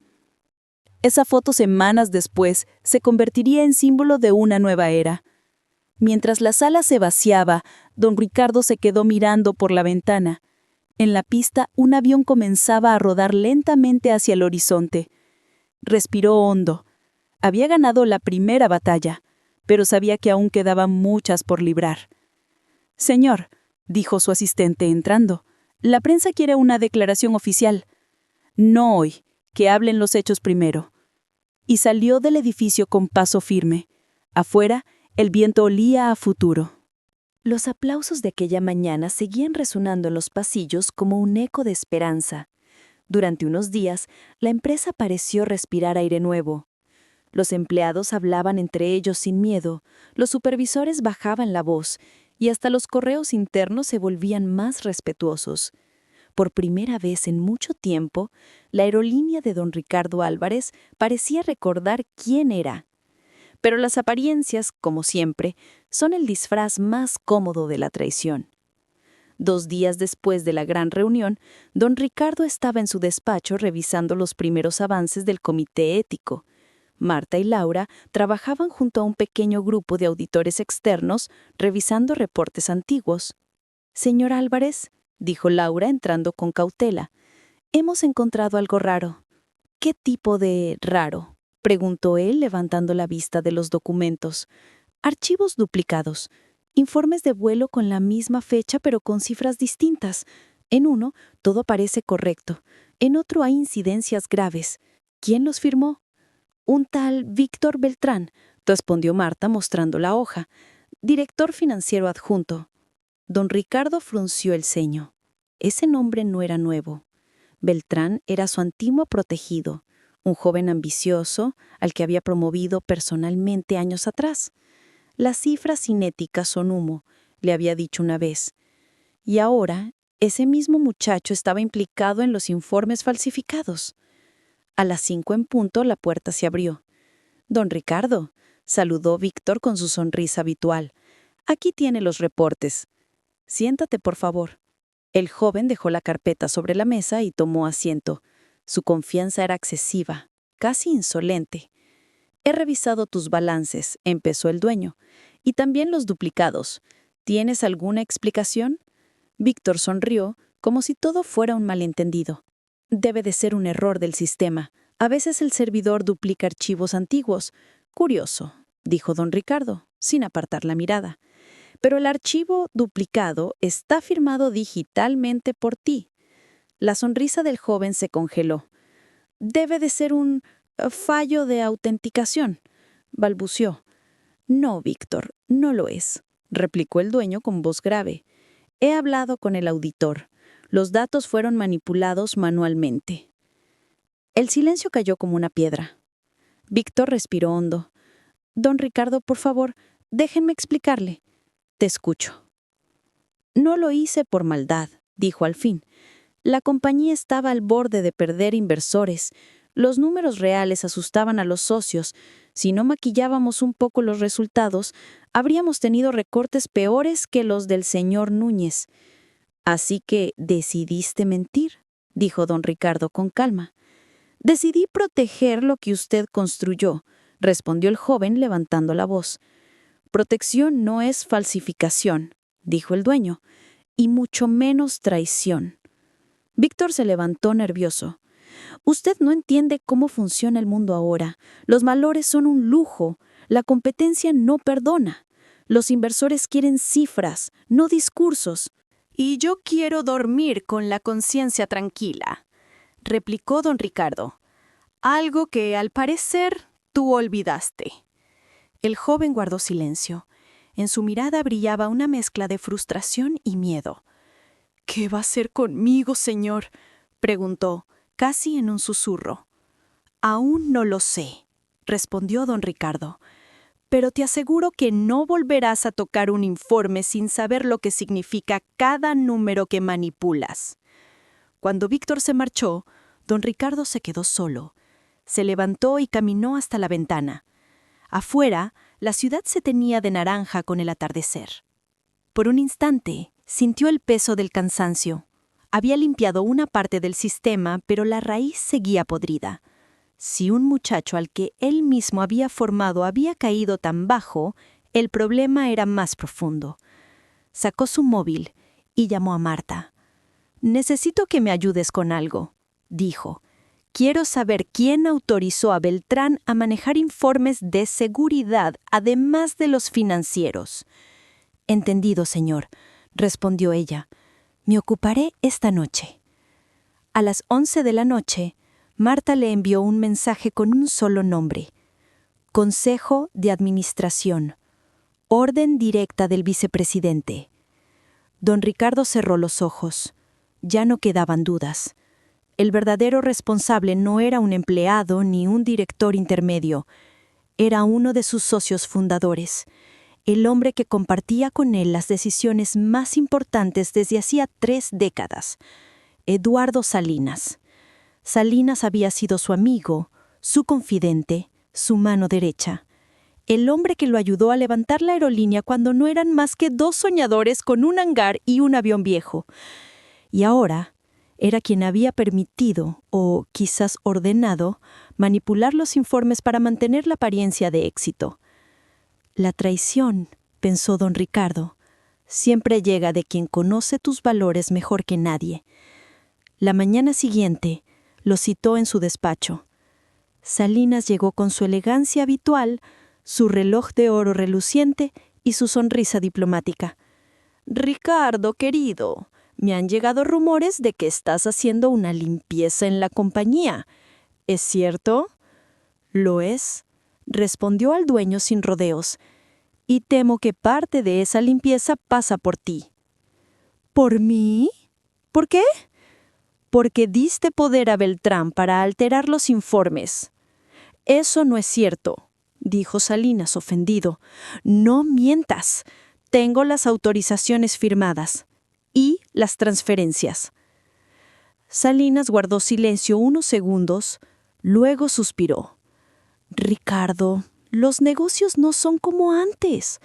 S3: Esa foto semanas después se convertiría en símbolo de una nueva era. Mientras la sala se vaciaba, don Ricardo se quedó mirando por la ventana. En la pista, un avión comenzaba a rodar lentamente hacia el horizonte. Respiró hondo. Había ganado la primera batalla, pero sabía que aún quedaban muchas por librar. «Señor», dijo su asistente entrando, «la prensa quiere una declaración oficial». «No hoy, que hablen los hechos primero». Y salió del edificio con paso firme. Afuera, el viento olía a futuro.
S4: Los aplausos de aquella mañana seguían resonando en los pasillos como un eco de esperanza. Durante unos días, la empresa pareció respirar aire nuevo. Los empleados hablaban entre ellos sin miedo, los supervisores bajaban la voz,
S3: y hasta los correos internos se volvían más respetuosos. Por primera vez en mucho tiempo, la aerolínea de don Ricardo Álvarez parecía recordar quién era. Pero las apariencias, como siempre, son el disfraz más cómodo de la traición. 2 días después de la gran reunión, don Ricardo estaba en su despacho revisando los primeros avances del comité ético. Marta y Laura trabajaban junto a un pequeño grupo de auditores externos revisando reportes antiguos. «Señor Álvarez», dijo Laura entrando con cautela, «hemos encontrado algo raro». «¿Qué tipo de raro?», preguntó él levantando la vista de los documentos. «Archivos duplicados. Informes de vuelo con la misma fecha pero con cifras distintas. En uno, todo parece correcto. En otro hay incidencias graves. ¿Quién los firmó?» «Un tal Víctor Beltrán», respondió Marta mostrando la hoja. «Director financiero adjunto». Don Ricardo frunció el ceño. Ese nombre no era nuevo. Beltrán era su antiguo protegido, un joven ambicioso al que había promovido personalmente años atrás. «Las cifras cinéticas son humo», le había dicho una vez. Y ahora, ese mismo muchacho estaba implicado en los informes falsificados. A las 5 en punto la puerta se abrió. «Don Ricardo», saludó Víctor con su sonrisa habitual. «Aquí tiene los reportes. Siéntate, por favor». El joven dejó la carpeta sobre la mesa y tomó asiento. Su confianza era excesiva, casi insolente. «He revisado tus balances», empezó el dueño, «y también los duplicados. ¿Tienes alguna explicación?» Víctor sonrió, como si todo fuera un malentendido. «Debe de ser un error del sistema. A veces el servidor duplica archivos antiguos. Curioso», dijo don Ricardo, sin apartar la mirada. «Pero el archivo duplicado está firmado digitalmente por ti». La sonrisa del joven se congeló. «Debe de ser un fallo de autenticación», balbuceó. «No, Víctor, no lo es», replicó el dueño con voz grave. «He hablado con el auditor. Los datos fueron manipulados manualmente». El silencio cayó como una piedra. Víctor respiró hondo. «Don Ricardo, por favor, déjenme explicarle». «Te escucho». «No lo hice por maldad», dijo al fin. «La compañía estaba al borde de perder inversores. Los números reales asustaban a los socios. Si no maquillábamos un poco los resultados, habríamos tenido recortes peores que los del señor Núñez». «Así que decidiste mentir», dijo don Ricardo con calma. «Decidí proteger lo que usted construyó», respondió el joven levantando la voz. «Protección no es falsificación», dijo el dueño, «y mucho menos traición». Víctor se levantó nervioso. «Usted no entiende cómo funciona el mundo ahora. Los valores son un lujo. La competencia no perdona. Los inversores quieren cifras, no discursos». «Y yo quiero dormir con la conciencia tranquila», replicó don Ricardo. «Algo que, al parecer, tú olvidaste». El joven guardó silencio. En su mirada brillaba una mezcla de frustración y miedo. «¿Qué va a hacer conmigo, señor?», preguntó, casi en un susurro. «Aún no lo sé», respondió don Ricardo. «Pero te aseguro que no volverás a tocar un informe sin saber lo que significa cada número que manipulas». Cuando Víctor se marchó, don Ricardo se quedó solo. Se levantó y caminó hasta la ventana. Afuera, la ciudad se teñía de naranja con el atardecer. Por un instante, sintió el peso del cansancio. Había limpiado una parte del sistema, pero la raíz seguía podrida. Si un muchacho al que él mismo había formado había caído tan bajo, el problema era más profundo. Sacó su móvil y llamó a Marta. «Necesito que me ayudes con algo», dijo. «Quiero saber quién autorizó a Beltrán a manejar informes de seguridad, además de los financieros». «Entendido, señor», respondió ella. «Me ocuparé esta noche». A las 11 de la noche, Marta le envió un mensaje con un solo nombre. Consejo de Administración. Orden directa del vicepresidente. Don Ricardo cerró los ojos. Ya no quedaban dudas. El verdadero responsable no era un empleado ni un director intermedio. Era uno de sus socios fundadores. el hombre que compartía con él las decisiones más importantes desde hacía 3 décadas, Eduardo Salinas. Salinas había sido su amigo, su confidente, su mano derecha. El hombre que lo ayudó a levantar la aerolínea cuando no eran más que 2 soñadores con un hangar y un avión viejo. Y ahora era quien había permitido, o quizás ordenado, manipular los informes para mantener la apariencia de éxito. La traición, pensó don Ricardo, siempre llega de quien conoce tus valores mejor que nadie. La mañana siguiente lo citó en su despacho. Salinas llegó con su elegancia habitual, su reloj de oro reluciente y su sonrisa diplomática. «Ricardo, querido, me han llegado rumores de que estás haciendo una limpieza en la compañía. ¿Es cierto?» «Lo es», respondió al dueño sin rodeos, «y temo que parte de esa limpieza pasa por ti». «¿Por mí? ¿Por qué?» «Porque diste poder a Beltrán para alterar los informes». «Eso no es cierto», dijo Salinas ofendido. «No mientas. Tengo las autorizaciones firmadas. Y las transferencias». Salinas guardó silencio unos segundos, luego suspiró. «Ricardo, los negocios no son como antes.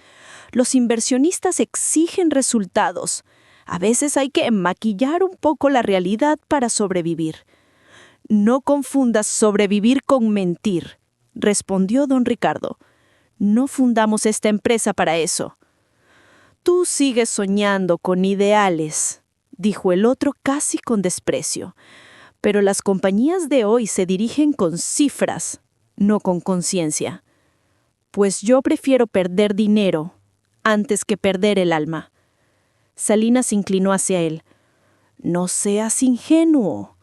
S3: Los inversionistas exigen resultados. A veces hay que maquillar un poco la realidad para sobrevivir». «No confundas sobrevivir con mentir», respondió don Ricardo. «No fundamos esta empresa para eso». «Tú sigues soñando con ideales», dijo el otro casi con desprecio. «Pero las compañías de hoy se dirigen con cifras, no con conciencia. Pues yo prefiero perder dinero antes que perder el alma». Salinas se inclinó hacia él. «No seas ingenuo.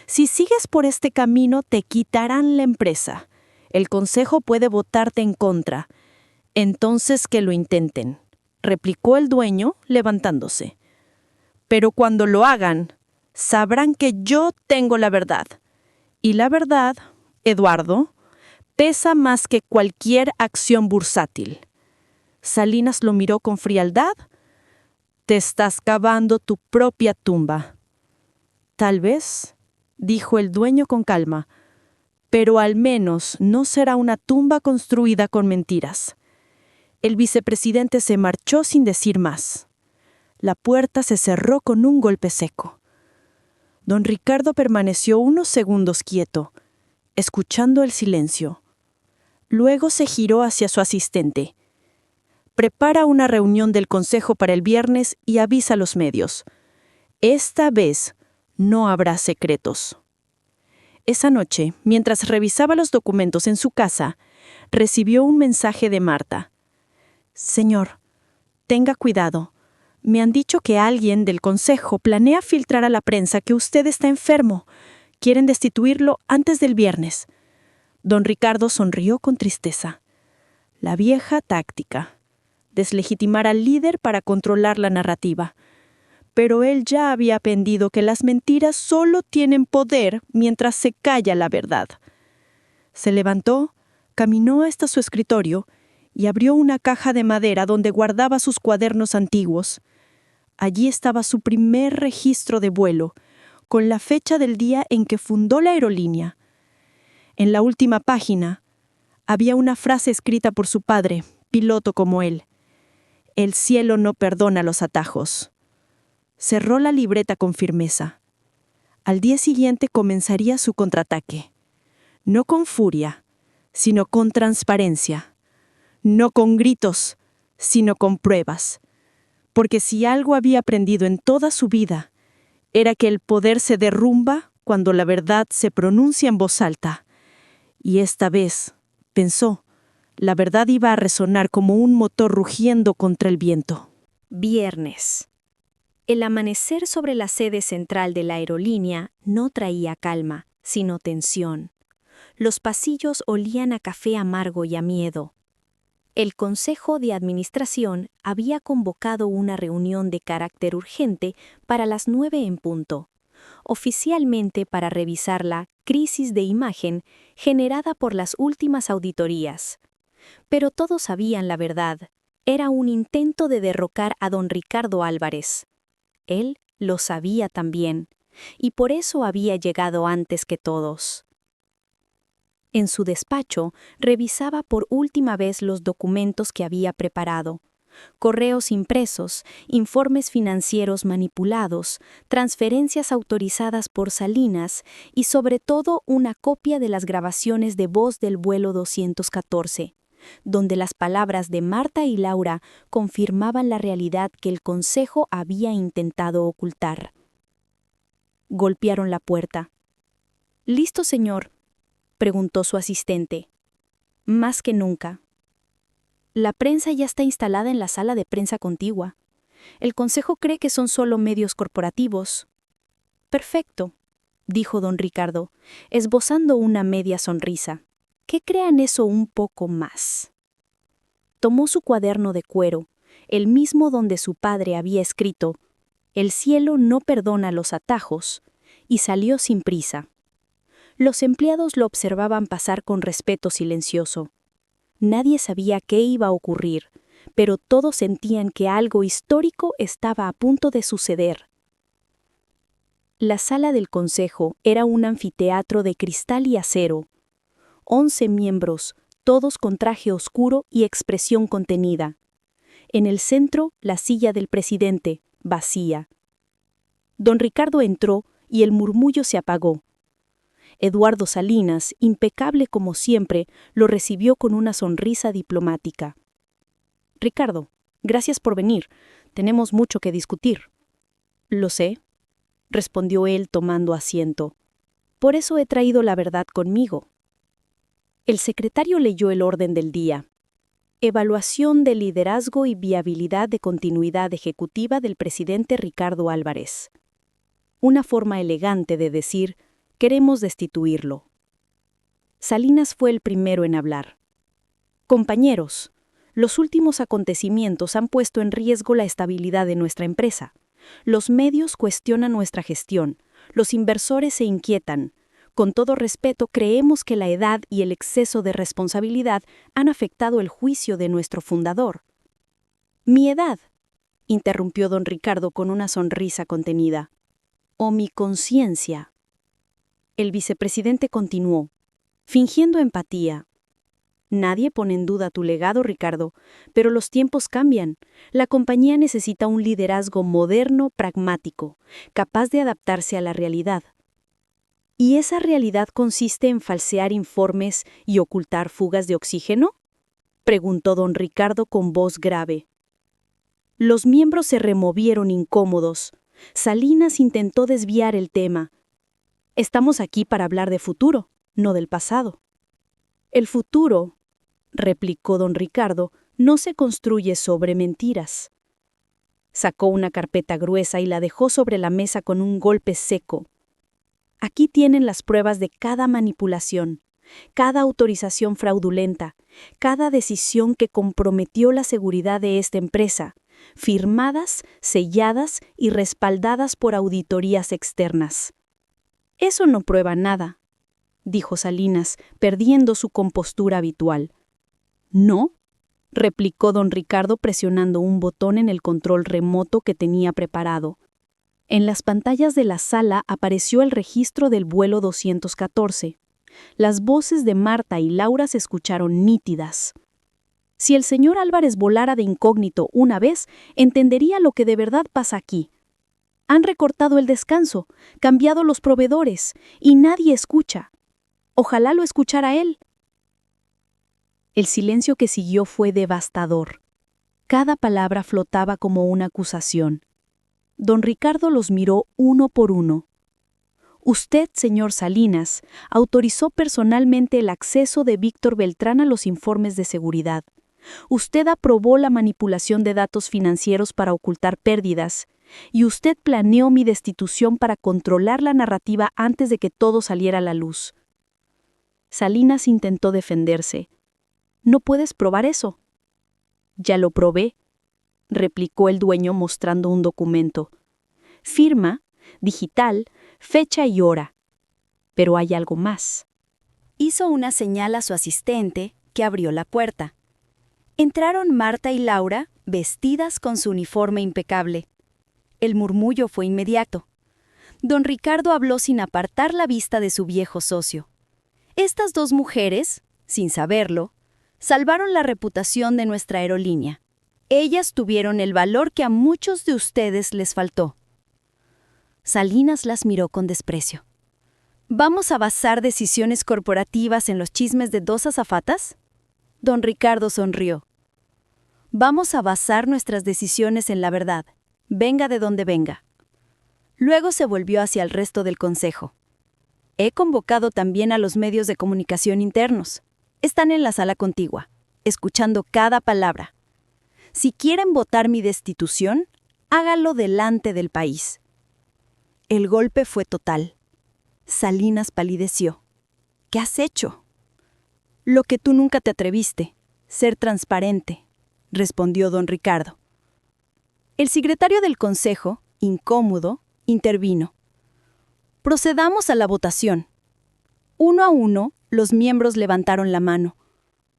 S3: Si sigues por este camino te quitarán la empresa. El consejo puede votarte en contra. Entonces que lo intenten», replicó el dueño, levantándose. «Pero cuando lo hagan, sabrán que yo tengo la verdad. Y la verdad, Eduardo, pesa más que cualquier acción bursátil». Salinas lo miró con frialdad. «Te estás cavando tu propia tumba». «Tal vez», dijo el dueño con calma, «pero al menos no será una tumba construida con mentiras». El vicepresidente se marchó sin decir más. La puerta se cerró con un golpe seco. Don Ricardo permaneció unos segundos quieto, escuchando el silencio. Luego se giró hacia su asistente. «Prepara una reunión del consejo para el viernes y avisa a los medios. Esta vez no habrá secretos». Esa noche, mientras revisaba los documentos en su casa, recibió un mensaje de Marta. «Señor, tenga cuidado. Me han dicho que alguien del consejo planea filtrar a la prensa que usted está enfermo. Quieren destituirlo antes del viernes». Don Ricardo sonrió con tristeza. La vieja táctica. Deslegitimar al líder para controlar la narrativa. Pero él ya había aprendido que las mentiras solo tienen poder mientras se calla la verdad. Se levantó, caminó hasta su escritorio y abrió una caja de madera donde guardaba sus cuadernos antiguos. Allí estaba su primer registro de vuelo, con la fecha del día en que fundó la aerolínea. En la última página había una frase escrita por su padre, piloto como él. «El cielo no perdona los atajos». Cerró la libreta con firmeza. Al día siguiente comenzaría su contraataque. No con furia, sino con transparencia. No con gritos, sino con pruebas. Porque si algo había aprendido en toda su vida, era que el poder se derrumba cuando la verdad se pronuncia en voz alta. Y esta vez, pensó, la verdad iba a resonar como un motor rugiendo contra el viento.
S4: Viernes. El amanecer sobre la sede central de la aerolínea no traía calma, sino tensión. Los pasillos olían a café amargo y a miedo. El Consejo de Administración había convocado una reunión de carácter urgente para las 9 en punto, oficialmente para revisar la crisis de imagen generada por las últimas auditorías. Pero todos sabían la verdad.
S3: Era un intento de derrocar a don Ricardo Álvarez. Él lo sabía también, y por eso había llegado antes que todos. En su despacho, revisaba por última vez los documentos que había preparado. Correos impresos, informes financieros manipulados, transferencias autorizadas por Salinas y sobre todo una copia de las grabaciones de voz del vuelo 214, donde las palabras de Marta y Laura confirmaban la realidad que el Consejo había intentado ocultar. Golpearon la puerta. «¿Listo, señor?», preguntó su asistente. «Más que nunca». «La prensa ya está instalada en la sala de prensa contigua. El Consejo cree que son solo medios corporativos». «Perfecto», dijo don Ricardo, esbozando una media sonrisa. «Que crean eso un poco más». Tomó su cuaderno de cuero, el mismo donde su padre había escrito «El cielo no perdona los atajos», y salió sin prisa. Los empleados lo observaban pasar con respeto silencioso. Nadie sabía qué iba a ocurrir, pero todos sentían que algo histórico estaba a punto de suceder. La sala del Consejo era un anfiteatro de cristal y acero. 11 miembros, todos con traje oscuro y expresión contenida. En el centro, la silla del presidente, vacía. Don Ricardo entró y el murmullo se apagó. Eduardo Salinas, impecable como siempre, lo recibió con una sonrisa diplomática. «Ricardo, gracias por venir. Tenemos mucho que discutir». «Lo sé», respondió él tomando asiento. «Por eso he traído la verdad conmigo». El secretario leyó el orden del día. Evaluación de liderazgo y viabilidad de continuidad ejecutiva del presidente Ricardo Álvarez. Una forma elegante de decir: queremos destituirlo. Salinas fue el primero en hablar. «Compañeros, los últimos acontecimientos han puesto en riesgo la estabilidad de nuestra empresa. Los medios cuestionan nuestra gestión, los inversores se inquietan. Con todo respeto, creemos que la edad y el exceso de responsabilidad han afectado el juicio de nuestro fundador». «¿Mi edad?», interrumpió don Ricardo con una sonrisa contenida. «¿O mi conciencia?». El vicepresidente continuó, fingiendo empatía. «Nadie pone en duda tu legado, Ricardo, pero los tiempos cambian. La compañía necesita un liderazgo moderno, pragmático, capaz de adaptarse a la realidad». «¿Y esa realidad consiste en falsear informes y ocultar fugas de oxígeno?», preguntó don Ricardo con voz grave. Los miembros se removieron incómodos. Salinas intentó desviar el tema. «Estamos aquí para hablar de futuro, no del pasado». «El futuro», replicó don Ricardo, «no se construye sobre mentiras». Sacó una carpeta gruesa y la dejó sobre la mesa con un golpe seco. «Aquí tienen las pruebas de cada manipulación, cada autorización fraudulenta, cada decisión que comprometió la seguridad de esta empresa, firmadas, selladas y respaldadas por auditorías externas». «Eso no prueba nada», dijo Salinas, perdiendo su compostura habitual. «¿No?», replicó don Ricardo presionando un botón en el control remoto que tenía preparado. En las pantallas de la sala apareció el registro del vuelo 214. Las voces de Marta y Laura se escucharon nítidas. Si el señor Álvarez volara de incógnito una vez, entendería lo que de verdad pasa aquí. Han recortado el descanso, cambiado los proveedores, y nadie escucha. Ojalá lo escuchara él. El silencio que siguió fue devastador. Cada palabra flotaba como una acusación. Don Ricardo los miró uno por uno. «Usted, señor Salinas, autorizó personalmente el acceso de Víctor Beltrán a los informes de seguridad. Usted aprobó la manipulación de datos financieros para ocultar pérdidas. Y usted planeó mi destitución para controlar la narrativa antes de que todo saliera a la luz». Salinas intentó defenderse. «No puedes probar eso». «Ya lo probé», replicó el dueño mostrando un documento. «Firma, digital, fecha y hora. Pero hay algo más». Hizo una señal a su asistente, que abrió la puerta. Entraron Marta y Laura, vestidas con su uniforme impecable. El murmullo fue inmediato. Don Ricardo habló sin apartar la vista de su viejo socio. Estas dos mujeres, sin saberlo, salvaron la reputación de nuestra aerolínea. Ellas tuvieron el valor que a muchos de ustedes les faltó. Salinas las miró con desprecio. ¿Vamos a basar decisiones corporativas en los chismes de dos azafatas? Don Ricardo sonrió. Vamos a basar nuestras decisiones en la verdad, venga de donde venga. Luego se volvió hacia el resto del consejo. He convocado también a los medios de comunicación internos. Están en la sala contigua, escuchando cada palabra. Si quieren votar mi destitución, hágalo delante del país. El golpe fue total. Salinas palideció. ¿Qué has hecho? Lo que tú nunca te atreviste, ser transparente, respondió don Ricardo. El secretario del consejo, incómodo, intervino. Procedamos a la votación. Uno a uno, los miembros levantaron la mano.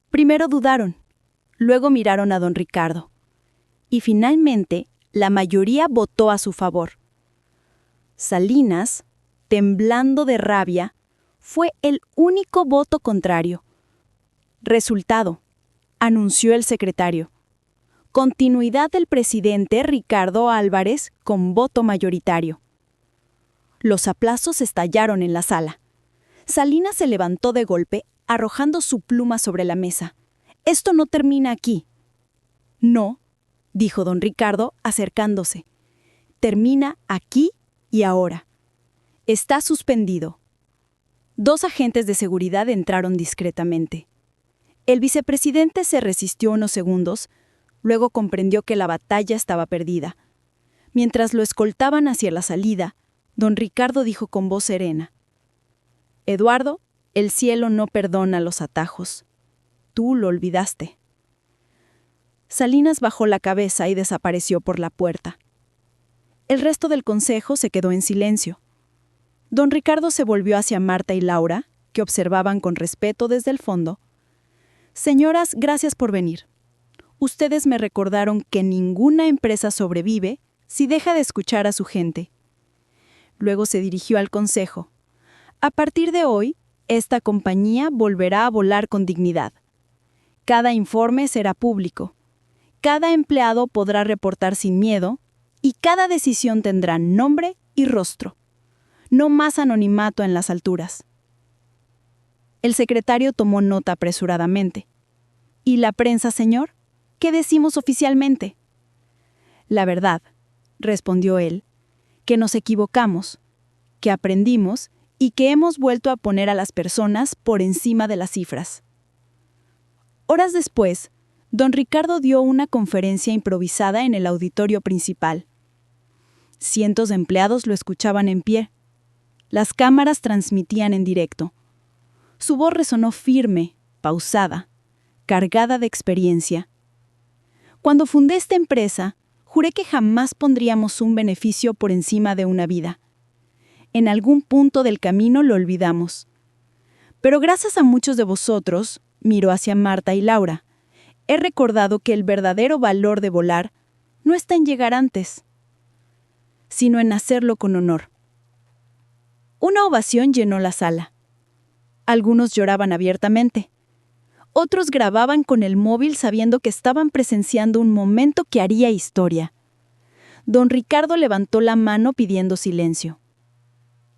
S3: Primero dudaron, luego miraron a don Ricardo. Y finalmente, la mayoría votó a su favor. Salinas, temblando de rabia, fue el único voto contrario. Resultado, anunció el secretario. Continuidad del presidente Ricardo Álvarez con voto mayoritario. Los aplausos estallaron en la sala. Salinas se levantó de golpe, arrojando su pluma sobre la mesa. Esto no termina aquí. No, dijo don Ricardo, acercándose. Termina aquí y ahora. Está suspendido. Dos agentes de seguridad entraron discretamente. El vicepresidente se resistió unos segundos, luego comprendió que la batalla estaba perdida. Mientras lo escoltaban hacia la salida, don Ricardo dijo con voz serena: Eduardo, el cielo no perdona los atajos. Tú lo olvidaste. Salinas bajó la cabeza y desapareció por la puerta. El resto del consejo se quedó en silencio. Don Ricardo se volvió hacia Marta y Laura, que observaban con respeto desde el fondo. Señoras, gracias por venir. Ustedes me recordaron que ninguna empresa sobrevive si deja de escuchar a su gente. Luego se dirigió al consejo. A partir de hoy, esta compañía volverá a volar con dignidad. Cada informe será público. Cada empleado podrá reportar sin miedo y cada decisión tendrá nombre y rostro. No más anonimato en las alturas. El secretario tomó nota apresuradamente. ¿Y la prensa, señor? ¿Qué decimos oficialmente? La verdad, respondió él, que nos equivocamos, que aprendimos y que hemos vuelto a poner a las personas por encima de las cifras. Horas después, don Ricardo dio una conferencia improvisada en el auditorio principal. Cientos de empleados lo escuchaban en pie. Las cámaras transmitían en directo. Su voz resonó firme, pausada, cargada de experiencia. Cuando fundé esta empresa, juré que jamás pondríamos un beneficio por encima de una vida. En algún punto del camino lo olvidamos. Pero gracias a muchos de vosotros, miró hacia Marta y Laura, he recordado que el verdadero valor de volar no está en llegar antes, sino en hacerlo con honor. Una ovación llenó la sala. Algunos lloraban abiertamente. Otros grababan con el móvil sabiendo que estaban presenciando un momento que haría historia. Don Ricardo levantó la mano pidiendo silencio.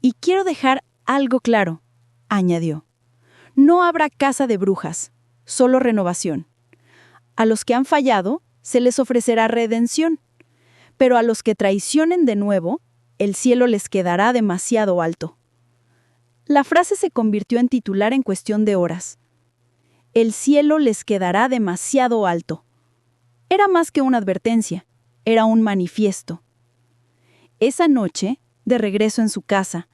S3: Y quiero dejar algo claro, añadió. No habrá casa de brujas, solo renovación. A los que han fallado, se les ofrecerá redención. Pero a los que traicionen de nuevo, el cielo les quedará demasiado alto. La frase se convirtió en titular en cuestión de horas. El cielo les quedará demasiado alto. Era más que una advertencia, era un manifiesto. Esa noche, de regreso en su casa,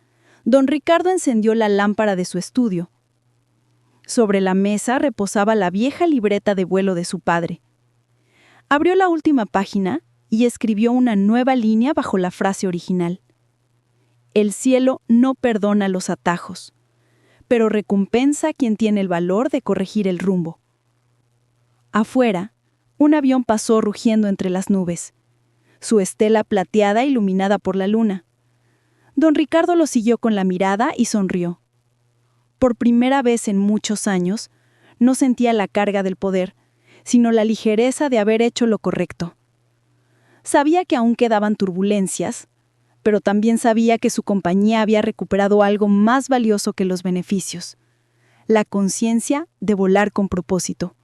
S3: don Ricardo encendió la lámpara de su estudio. Sobre la mesa reposaba la vieja libreta de vuelo de su padre. Abrió la última página y escribió una nueva línea bajo la frase original. El cielo no perdona los atajos, pero recompensa a quien tiene el valor de corregir el rumbo. Afuera,
S6: Un avión pasó rugiendo entre las nubes, su estela plateada iluminada por la luna. Don Ricardo lo siguió con la mirada y sonrió. Por primera vez en muchos años, no sentía la carga del poder, sino la ligereza de haber hecho lo correcto. Sabía que aún quedaban turbulencias, pero también sabía que su compañía había recuperado algo más valioso que los beneficios: la conciencia de volar con propósito.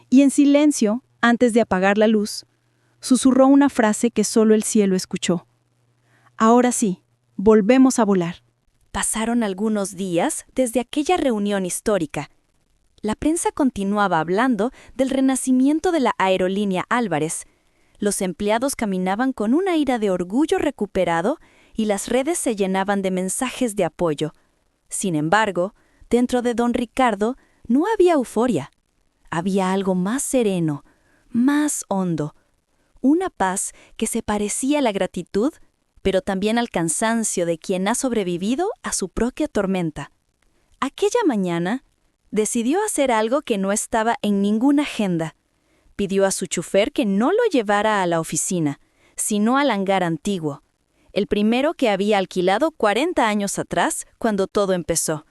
S6: Y en silencio, antes de apagar la luz, susurró una frase que solo el cielo escuchó. Ahora sí, volvemos a volar.
S5: Pasaron algunos días desde aquella reunión histórica. La prensa continuaba hablando del renacimiento de la aerolínea Álvarez. Los empleados caminaban con una aira de orgullo recuperado y las redes se llenaban de mensajes de apoyo. Sin embargo, dentro de don Ricardo no había euforia. Había algo más sereno, más hondo. Una paz que se parecía a la gratitud, pero también al cansancio de quien ha sobrevivido a su propia tormenta. Aquella mañana, decidió hacer algo que no estaba en ninguna agenda. Pidió a su chofer que no lo llevara a la oficina, sino al hangar antiguo, el primero que había alquilado 40 años atrás, cuando todo empezó.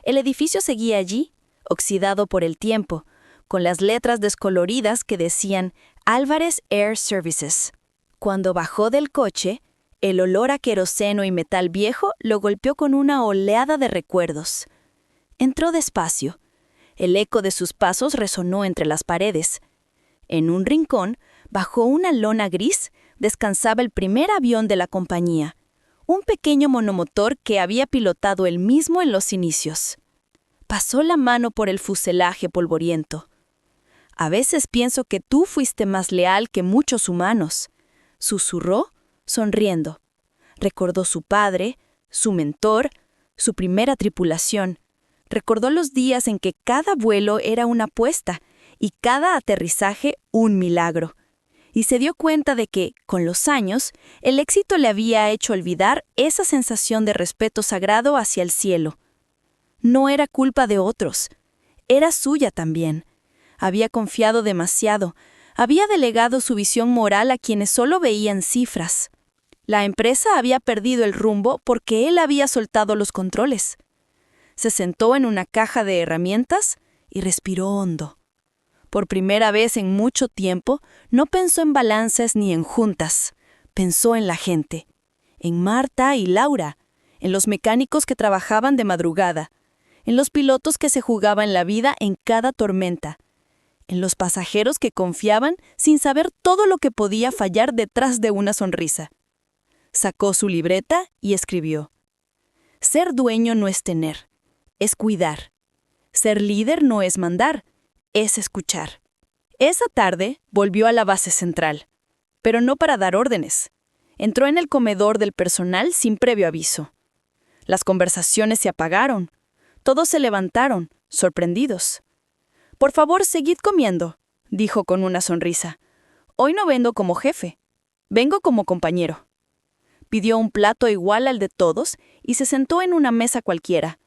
S5: El edificio seguía allí, oxidado por el tiempo, con las letras descoloridas que decían Álvarez Air Services. Cuando bajó del coche, el olor a queroseno y metal viejo lo golpeó con una oleada de recuerdos. Entró despacio. El eco de sus pasos resonó entre las paredes. En un rincón, bajo una lona gris, descansaba el primer avión de la compañía, un pequeño monomotor que había pilotado él mismo en los inicios. Pasó la mano por el fuselaje polvoriento. A veces pienso que tú fuiste más leal que muchos humanos, susurró, sonriendo. Recordó su padre, su mentor, su primera tripulación. Recordó los días en que cada vuelo era una apuesta y cada aterrizaje un milagro. Y se dio cuenta de que, con los años, el éxito le había hecho olvidar esa sensación de respeto sagrado hacia el cielo. No era culpa de otros, era suya también. Había confiado demasiado, había delegado su visión moral a quienes solo veían cifras. La empresa había perdido el rumbo porque él había soltado los controles. Se sentó en una caja de herramientas y respiró hondo. Por primera vez en mucho tiempo, no pensó en balances ni en juntas. Pensó en la gente, en Marta y Laura, en los mecánicos que trabajaban de madrugada, en los pilotos que se jugaban la vida en cada tormenta, en los pasajeros que confiaban sin saber todo lo que podía fallar detrás de una sonrisa. Sacó su libreta y escribió: Ser dueño no es tener, es cuidar. Ser líder no es mandar, es escuchar. Esa tarde volvió a la base central, pero no para dar órdenes. Entró en el comedor del personal sin previo aviso. Las conversaciones se apagaron. Todos se levantaron, sorprendidos. «Por favor, seguid comiendo», dijo con una sonrisa. «Hoy no vengo como jefe, vengo como compañero». Pidió un plato igual al de todos y se sentó en una mesa cualquiera.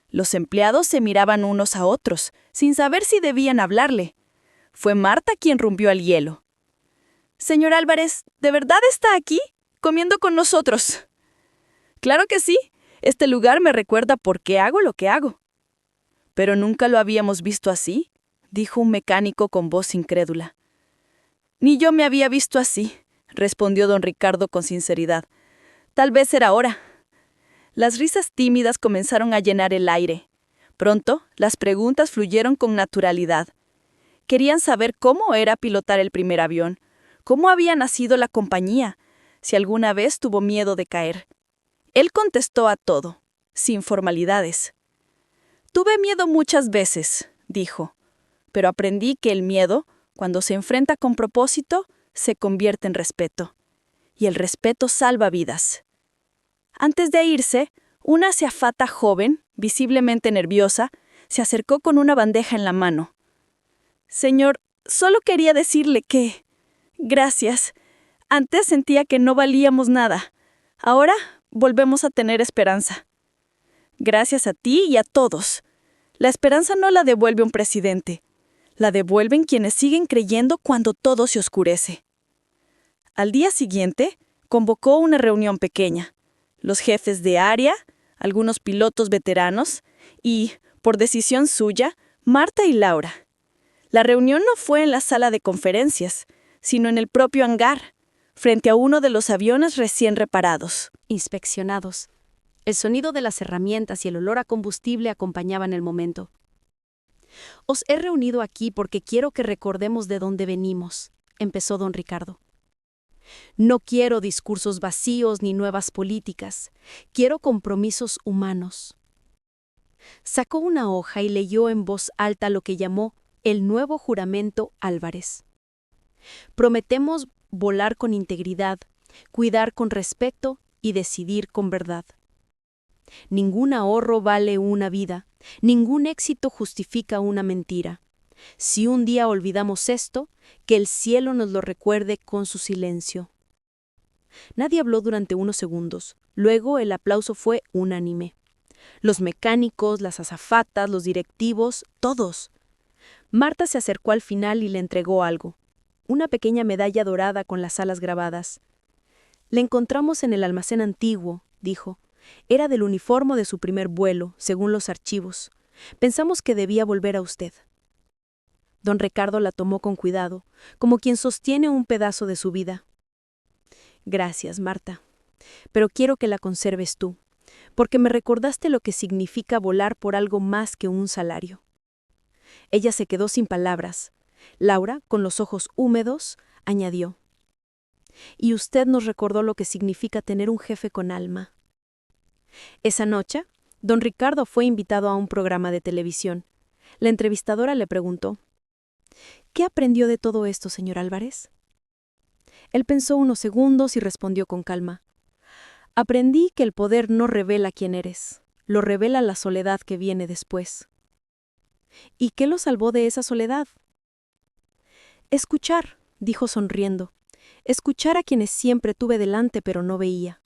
S5: Los empleados se miraban unos a otros, sin saber si debían hablarle. Fue Marta quien rompió el hielo. «Señor Álvarez, ¿de verdad está aquí, comiendo con nosotros?» «Claro que sí. Este lugar me recuerda por qué hago lo que hago». «Pero nunca lo habíamos visto así», dijo un mecánico con voz incrédula. «Ni yo me había visto así», respondió don Ricardo con sinceridad. «Tal vez era hora». Las risas tímidas comenzaron a llenar el aire. Pronto, las preguntas fluyeron con naturalidad. Querían saber cómo era pilotar el primer avión, cómo había nacido la compañía, si alguna vez tuvo miedo de caer. Él contestó a todo, sin formalidades. «Tuve miedo muchas veces», dijo, «pero aprendí que el miedo, cuando se enfrenta con propósito, se convierte en respeto. Y el respeto salva vidas». Antes de irse, una azafata joven, visiblemente nerviosa, se acercó con una bandeja en la mano. «Señor, solo quería decirle que... Gracias. Antes sentía que no valíamos nada. Ahora volvemos a tener esperanza». «Gracias a ti y a todos. La esperanza no la devuelve un presidente.
S1: La devuelven quienes siguen creyendo cuando todo se oscurece. Al día siguiente, convocó una reunión pequeña. Los jefes de área, algunos pilotos veteranos y, por decisión suya, Marta y Laura. La reunión no fue en la sala de conferencias, sino en el propio hangar, frente a uno de los aviones recién reparados.
S4: Inspeccionados. El sonido de las herramientas y el olor a combustible acompañaban el momento. Os he reunido aquí porque quiero que recordemos de dónde venimos, empezó don Ricardo. No quiero discursos vacíos ni nuevas políticas. Quiero compromisos humanos. Sacó una hoja y leyó en voz alta lo que llamó el nuevo juramento Álvarez. Prometemos volar con integridad, cuidar con respeto y decidir con verdad. Ningún ahorro vale una vida, ningún éxito justifica una mentira. Si un día olvidamos esto, que el cielo nos lo recuerde con su silencio. Nadie habló durante unos segundos. Luego el aplauso fue unánime. Los mecánicos, las azafatas, los directivos, todos. Marta se acercó al final y le entregó algo. Una pequeña medalla dorada con las alas grabadas. La encontramos en el almacén antiguo, dijo. Era del uniforme de su primer vuelo, según los archivos. Pensamos que debía volver a usted. Don Ricardo la tomó con cuidado, como quien sostiene un pedazo de su vida. Gracias, Marta. Pero quiero que la conserves tú, porque me recordaste lo que significa volar por algo más que un salario. Ella se quedó sin palabras. Laura, con los ojos húmedos, añadió. Y usted nos recordó lo que significa tener un jefe con alma. Esa noche, don Ricardo fue invitado a un programa de televisión. La entrevistadora le preguntó, ¿qué aprendió de todo esto, señor Álvarez? Él pensó unos segundos y respondió con calma. Aprendí que el poder no revela quién eres, lo revela la soledad que viene después. ¿Y qué lo salvó de esa soledad? Escuchar, dijo sonriendo. Escuchar a quienes siempre tuve delante pero no veía.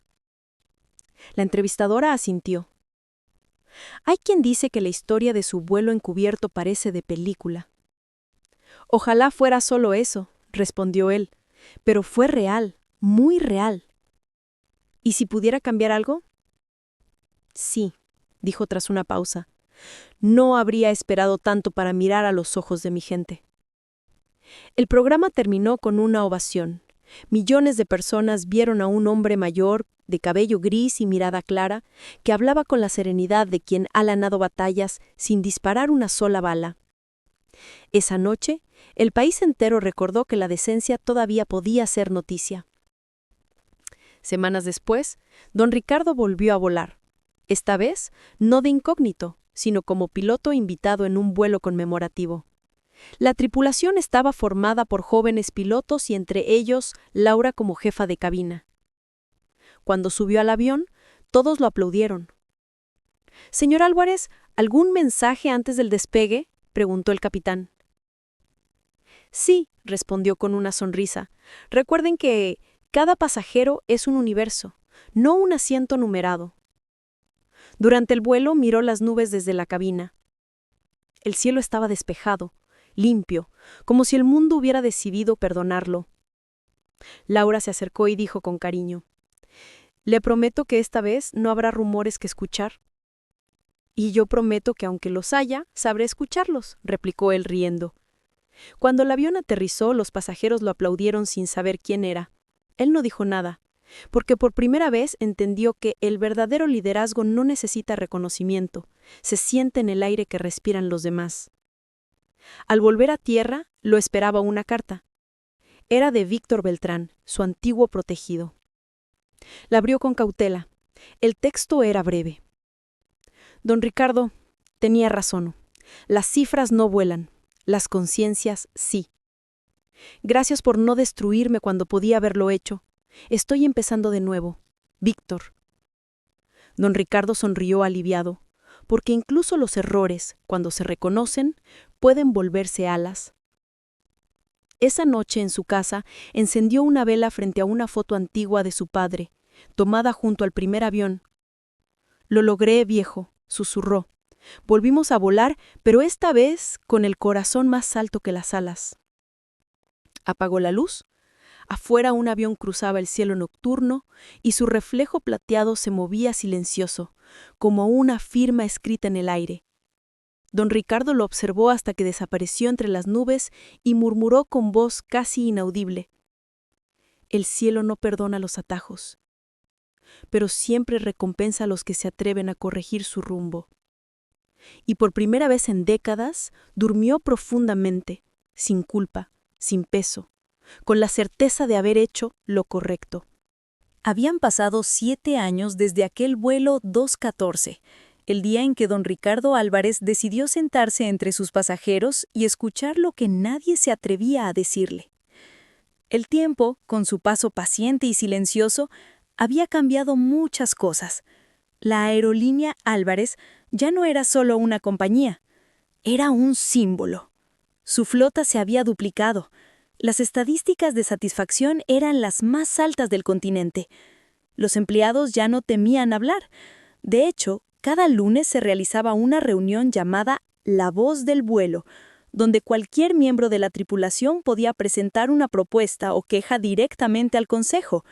S4: La entrevistadora asintió. Hay quien dice que la historia de su vuelo encubierto parece de película. Ojalá fuera solo eso, respondió él, pero fue real, muy real. ¿Y si pudiera cambiar algo? Sí, dijo tras una pausa. No habría esperado tanto para mirar a los ojos de mi gente. El programa terminó con una ovación. Millones de personas vieron a un hombre mayor, de cabello gris y mirada clara, que hablaba con la serenidad de quien ha ganado batallas sin disparar una sola bala. Esa noche, el país entero recordó que la decencia todavía podía ser noticia. Semanas después, don Ricardo volvió a volar. Esta vez, no de incógnito, sino como piloto invitado en un vuelo conmemorativo. La tripulación estaba formada por jóvenes pilotos y entre ellos Laura como jefa de cabina. Cuando subió al avión, todos lo aplaudieron. «Señor Álvarez, ¿algún mensaje antes del despegue?», preguntó el capitán. «Sí», respondió con una sonrisa. «Recuerden que cada pasajero es un universo, no un asiento numerado». Durante el vuelo miró las nubes desde la cabina. El cielo estaba despejado, limpio, como si el mundo hubiera decidido perdonarlo. Laura se acercó y dijo con cariño, «Le prometo que esta vez no habrá rumores que escuchar». «Y yo prometo que aunque los haya, sabré escucharlos», replicó él riendo. Cuando el avión aterrizó, los pasajeros lo aplaudieron sin saber quién era. Él no dijo nada, porque por primera vez entendió que el verdadero liderazgo no necesita reconocimiento, se siente en el aire que respiran los demás. Al volver a tierra, lo esperaba una carta. Era de Víctor Beltrán, su antiguo protegido. La abrió con cautela. El texto era breve. Don Ricardo tenía razón. Las cifras no vuelan, las conciencias sí. Gracias por no destruirme cuando podía haberlo hecho. Estoy empezando de nuevo. Víctor. Don Ricardo sonrió aliviado, porque incluso los errores, cuando se reconocen, pueden volverse alas. Esa noche en su casa encendió una vela frente a una foto antigua de su padre, tomada junto al primer avión. «Lo logré, viejo», susurró.
S6: Volvimos a volar, pero esta vez con el corazón más alto que las alas. Apagó la luz. Afuera un avión cruzaba el cielo nocturno y su reflejo plateado se movía silencioso, como una firma escrita en el aire. Don Ricardo lo observó hasta que desapareció entre las nubes y murmuró con voz casi inaudible: «El cielo no perdona los atajos, pero siempre recompensa a los que se atreven a corregir su rumbo». Y por primera vez en décadas durmió profundamente, sin culpa, sin peso, con la certeza de haber hecho lo correcto.
S3: Habían pasado 7 años desde aquel vuelo 214, el día en que don Ricardo Álvarez decidió sentarse entre sus pasajeros y escuchar lo que nadie se atrevía a decirle. El tiempo, con su paso paciente y silencioso, había cambiado muchas cosas. La aerolínea Álvarez ya no era solo una compañía, era un símbolo. Su flota se había duplicado. Las estadísticas de satisfacción eran las más altas del continente. Los empleados ya no temían hablar. De hecho, cada lunes se realizaba una reunión llamada La Voz del Vuelo, donde cualquier miembro de la tripulación podía presentar una propuesta o queja directamente al consejo.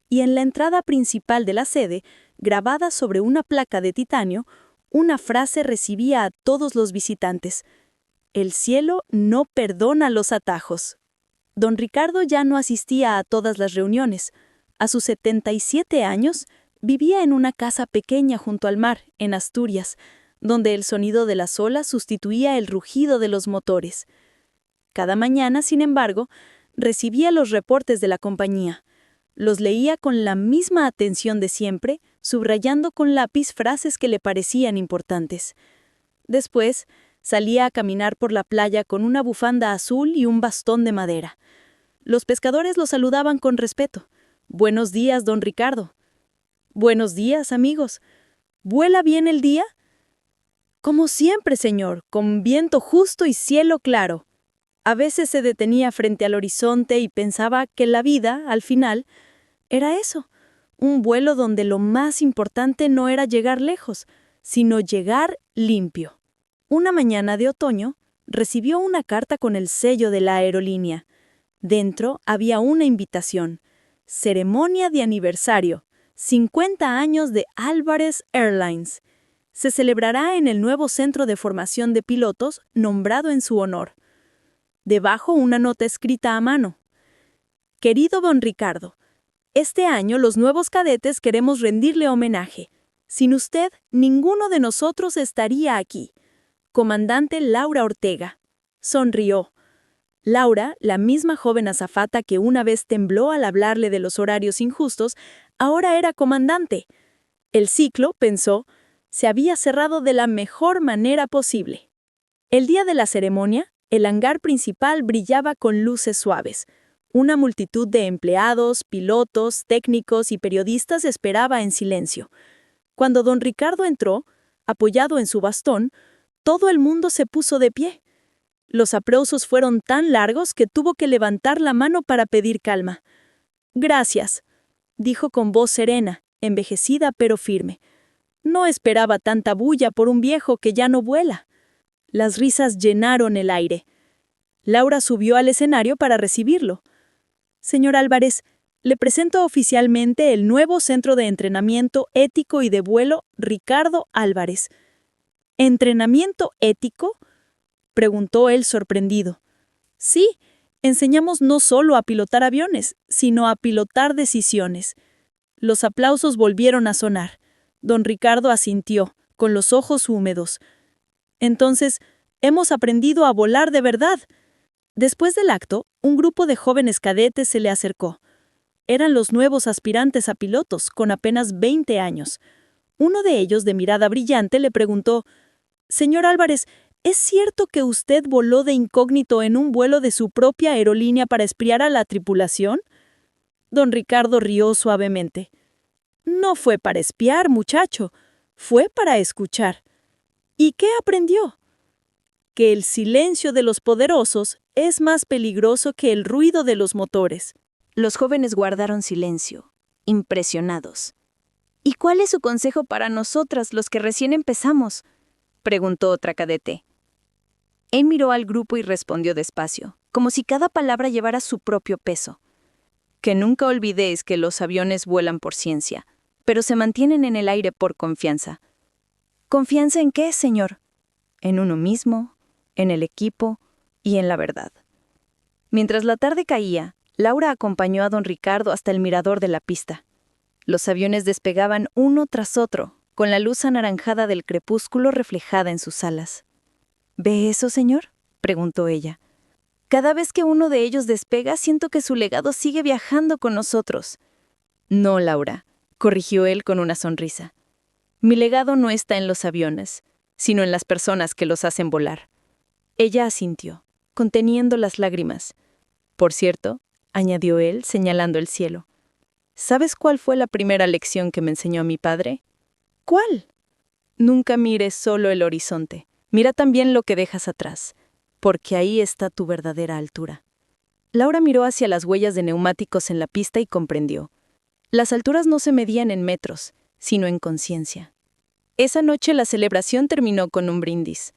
S3: Y en la entrada principal de la sede, grabada sobre una placa de titanio, una frase recibía a todos los visitantes: «El cielo no perdona los atajos». Don Ricardo ya no asistía a todas las reuniones. A sus 77 años, vivía en una casa pequeña junto al mar, en Asturias, donde el sonido de las olas sustituía el rugido de los motores. Cada mañana, sin embargo, recibía los reportes de la compañía. Los leía con la misma atención de siempre, subrayando con lápiz frases que le parecían importantes. Después, salía a caminar por la playa con una bufanda azul y un bastón de madera. Los pescadores lo saludaban con respeto. «Buenos días, don Ricardo». «Buenos días, amigos. ¿Vuela bien el día?» «Como siempre, señor, con viento justo y cielo claro». A veces se detenía frente al horizonte y pensaba que la vida, al final, era eso, un vuelo donde lo más importante no era llegar lejos, sino llegar limpio. Una mañana de otoño, recibió una carta con el sello de la aerolínea. Dentro había una invitación: ceremonia de aniversario, 50 años de Álvarez Airlines. Se celebrará en el nuevo centro de formación de pilotos nombrado en su honor. Debajo una nota escrita a mano: «Querido don Ricardo, este año los nuevos cadetes queremos rendirle homenaje. Sin usted, ninguno de nosotros estaría aquí. Comandante Laura Ortega». Sonrió. Laura, la misma joven azafata que una vez tembló al hablarle de los horarios injustos, ahora era comandante. El ciclo, pensó, se había cerrado de la mejor manera posible. El día de la ceremonia, el hangar principal brillaba con luces suaves. Una multitud de empleados, pilotos, técnicos y periodistas esperaba en silencio. Cuando don Ricardo entró, apoyado en su bastón, todo el mundo se puso de pie. Los aplausos fueron tan largos que tuvo que levantar la mano para pedir calma. «Gracias», dijo con voz serena, envejecida pero firme. No esperaba tanta bulla por un viejo que ya no vuela. Las risas llenaron el aire. Laura subió al escenario para recibirlo. «Señor Álvarez, le presento oficialmente el nuevo Centro de Entrenamiento Ético y de Vuelo Ricardo Álvarez». «¿Entrenamiento ético?», preguntó él sorprendido. «Sí, enseñamos no solo a pilotar aviones, sino a pilotar decisiones». Los aplausos volvieron a sonar. Don Ricardo asintió, con los ojos húmedos. «Entonces, hemos aprendido a volar de verdad». Después del acto, un grupo de jóvenes cadetes se le acercó. Eran los nuevos aspirantes a pilotos, con apenas 20 años. Uno de ellos, de mirada brillante, le preguntó: «Señor Álvarez, ¿es cierto que usted voló de incógnito en un vuelo de su propia aerolínea para espiar a la tripulación?» Don Ricardo rió suavemente. «No fue para espiar, muchacho, fue para escuchar». «¿Y qué aprendió?» «Que el silencio de los poderosos es más peligroso que el ruido de los motores». Los jóvenes guardaron silencio, impresionados. «¿Y cuál es su consejo para nosotras, los que recién empezamos?», preguntó otra cadete. Él miró al grupo y respondió despacio, como si cada palabra llevara su propio peso. Que nunca olvidéis que los aviones vuelan por ciencia, pero se mantienen en el aire por confianza. ¿Confianza en qué, señor? En uno mismo, en el equipo y en la verdad. Mientras la tarde caía, Laura acompañó a don Ricardo hasta el mirador de la pista. Los aviones despegaban uno tras otro, con la luz anaranjada del crepúsculo reflejada en sus alas. ¿Ve eso, señor?, preguntó ella. Cada vez que uno de ellos despega, siento que su legado sigue viajando con nosotros. No, Laura, corrigió él con una sonrisa. Mi legado no está en los aviones, sino en las personas que los hacen volar. Ella asintió, conteniendo las lágrimas. Por cierto, añadió él, señalando el cielo. ¿Sabes cuál fue la primera lección que me enseñó mi padre? ¿Cuál? Nunca mires solo el horizonte. Mira también lo que dejas atrás, porque ahí está tu verdadera altura. Laura miró hacia las huellas de neumáticos en la pista y comprendió. Las alturas no se medían en metros, sino en conciencia. Esa noche la celebración terminó con un brindis.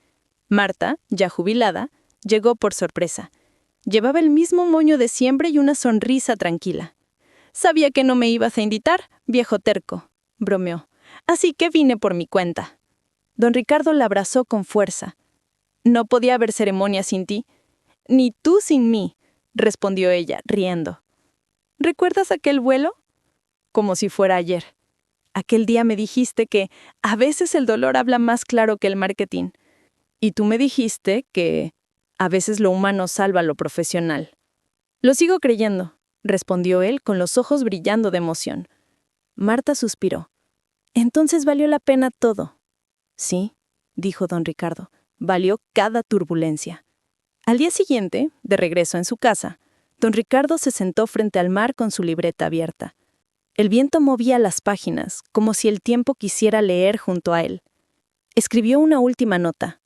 S3: Marta, ya jubilada, llegó por sorpresa. Llevaba el mismo moño de siempre y una sonrisa tranquila. Sabía que no me ibas a invitar, viejo terco, bromeó. Así que vine por mi cuenta. Don Ricardo la abrazó con fuerza. No podía haber ceremonia sin ti. Ni tú sin mí, respondió ella, riendo. ¿Recuerdas aquel vuelo? Como si fuera ayer. Aquel día me dijiste que a veces el dolor habla más claro que el marketing. Y tú me dijiste que a veces lo humano salva lo profesional. Lo sigo creyendo, respondió él con los ojos brillando de emoción. Marta suspiró. Entonces valió la pena todo. Sí, dijo don Ricardo, valió cada turbulencia. Al día siguiente, de regreso en su casa, don Ricardo se sentó frente al mar con su libreta abierta. El viento movía las páginas, como si el tiempo quisiera leer junto a él. Escribió una última nota.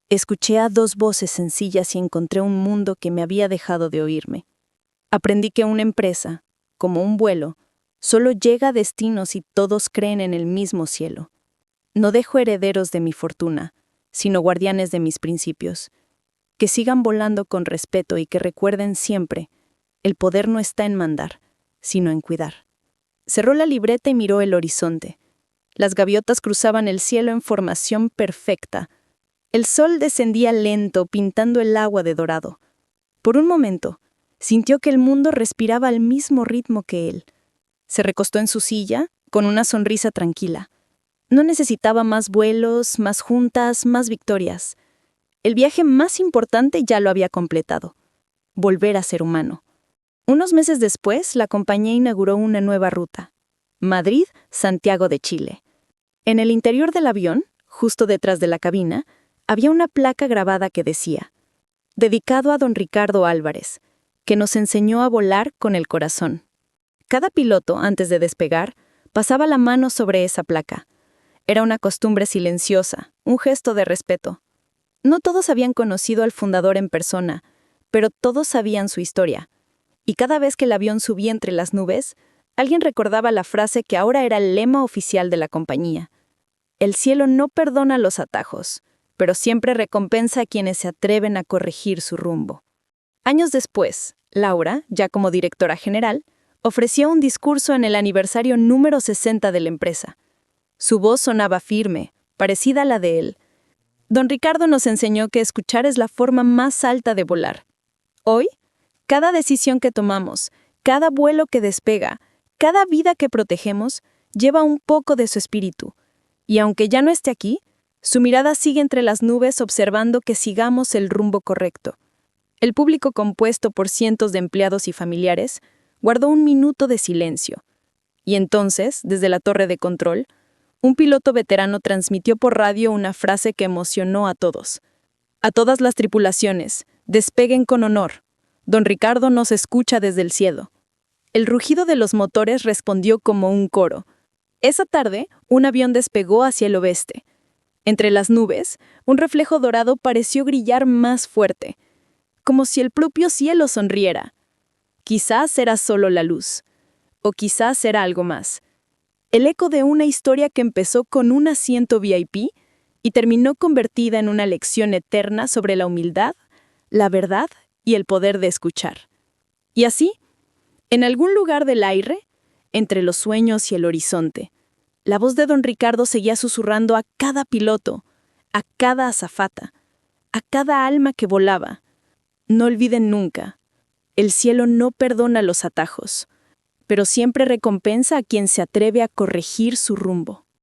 S3: Escuché a dos voces sencillas y encontré un mundo que me había dejado de oírme. Aprendí que una empresa, como un vuelo, solo llega a destino si todos creen en el mismo cielo. No dejo herederos de mi fortuna, sino guardianes de mis principios. Que sigan volando con respeto y que recuerden siempre, el poder no está en mandar, sino en cuidar. Cerró la libreta y miró el horizonte. Las gaviotas cruzaban el cielo en formación perfecta. El sol descendía lento, pintando el agua de dorado. Por un momento, sintió que el mundo respiraba al mismo ritmo que él. Se recostó en su silla, con una sonrisa tranquila. No necesitaba más vuelos, más juntas, más victorias. El viaje más importante ya lo había completado. Volver a ser humano. Unos meses después, la compañía inauguró una nueva ruta. Madrid-Santiago de Chile. En el interior del avión, justo detrás de la cabina, había una placa grabada que decía: dedicado a don Ricardo Álvarez, que nos enseñó a volar con el corazón. Cada piloto, antes de despegar, pasaba la mano sobre esa placa. Era una costumbre silenciosa, un gesto de respeto. No todos habían conocido al fundador en persona, pero todos sabían su historia. Y cada vez que el avión subía entre las nubes, alguien recordaba la frase que ahora era el lema oficial de la compañía. El cielo no perdona los atajos, pero siempre recompensa a quienes se atreven a corregir su rumbo. Años después, Laura, ya como directora general, ofreció un discurso en el aniversario número 60 de la empresa. Su voz sonaba firme, parecida a la de él. Don Ricardo nos enseñó que escuchar es la forma más alta de volar. Hoy, cada decisión que tomamos, cada vuelo que despega, cada vida que protegemos, lleva un poco de su espíritu. Y aunque ya no esté aquí, su mirada sigue entre las nubes observando que sigamos el rumbo correcto. El público, compuesto por cientos de empleados y familiares, guardó un minuto de silencio. Y entonces, desde la torre de control, un piloto veterano transmitió por radio una frase que emocionó a todos. A todas las tripulaciones, despeguen con honor. Don Ricardo nos escucha desde el cielo. El rugido de los motores respondió como un coro. Esa tarde, un avión despegó hacia el oeste. Entre las nubes, un reflejo dorado pareció brillar más fuerte, como si el propio cielo sonriera. Quizás era solo la luz, o quizás era algo más. El eco de una historia que empezó con un asiento VIP
S1: y terminó convertida en una lección eterna sobre la humildad, la verdad y el poder de escuchar. Y así, en algún lugar del aire, entre los sueños y el horizonte, la voz de don Ricardo seguía susurrando a cada piloto, a cada azafata, a cada alma que volaba. No olviden nunca, el cielo no perdona los atajos, pero siempre recompensa a quien se atreve a corregir su rumbo.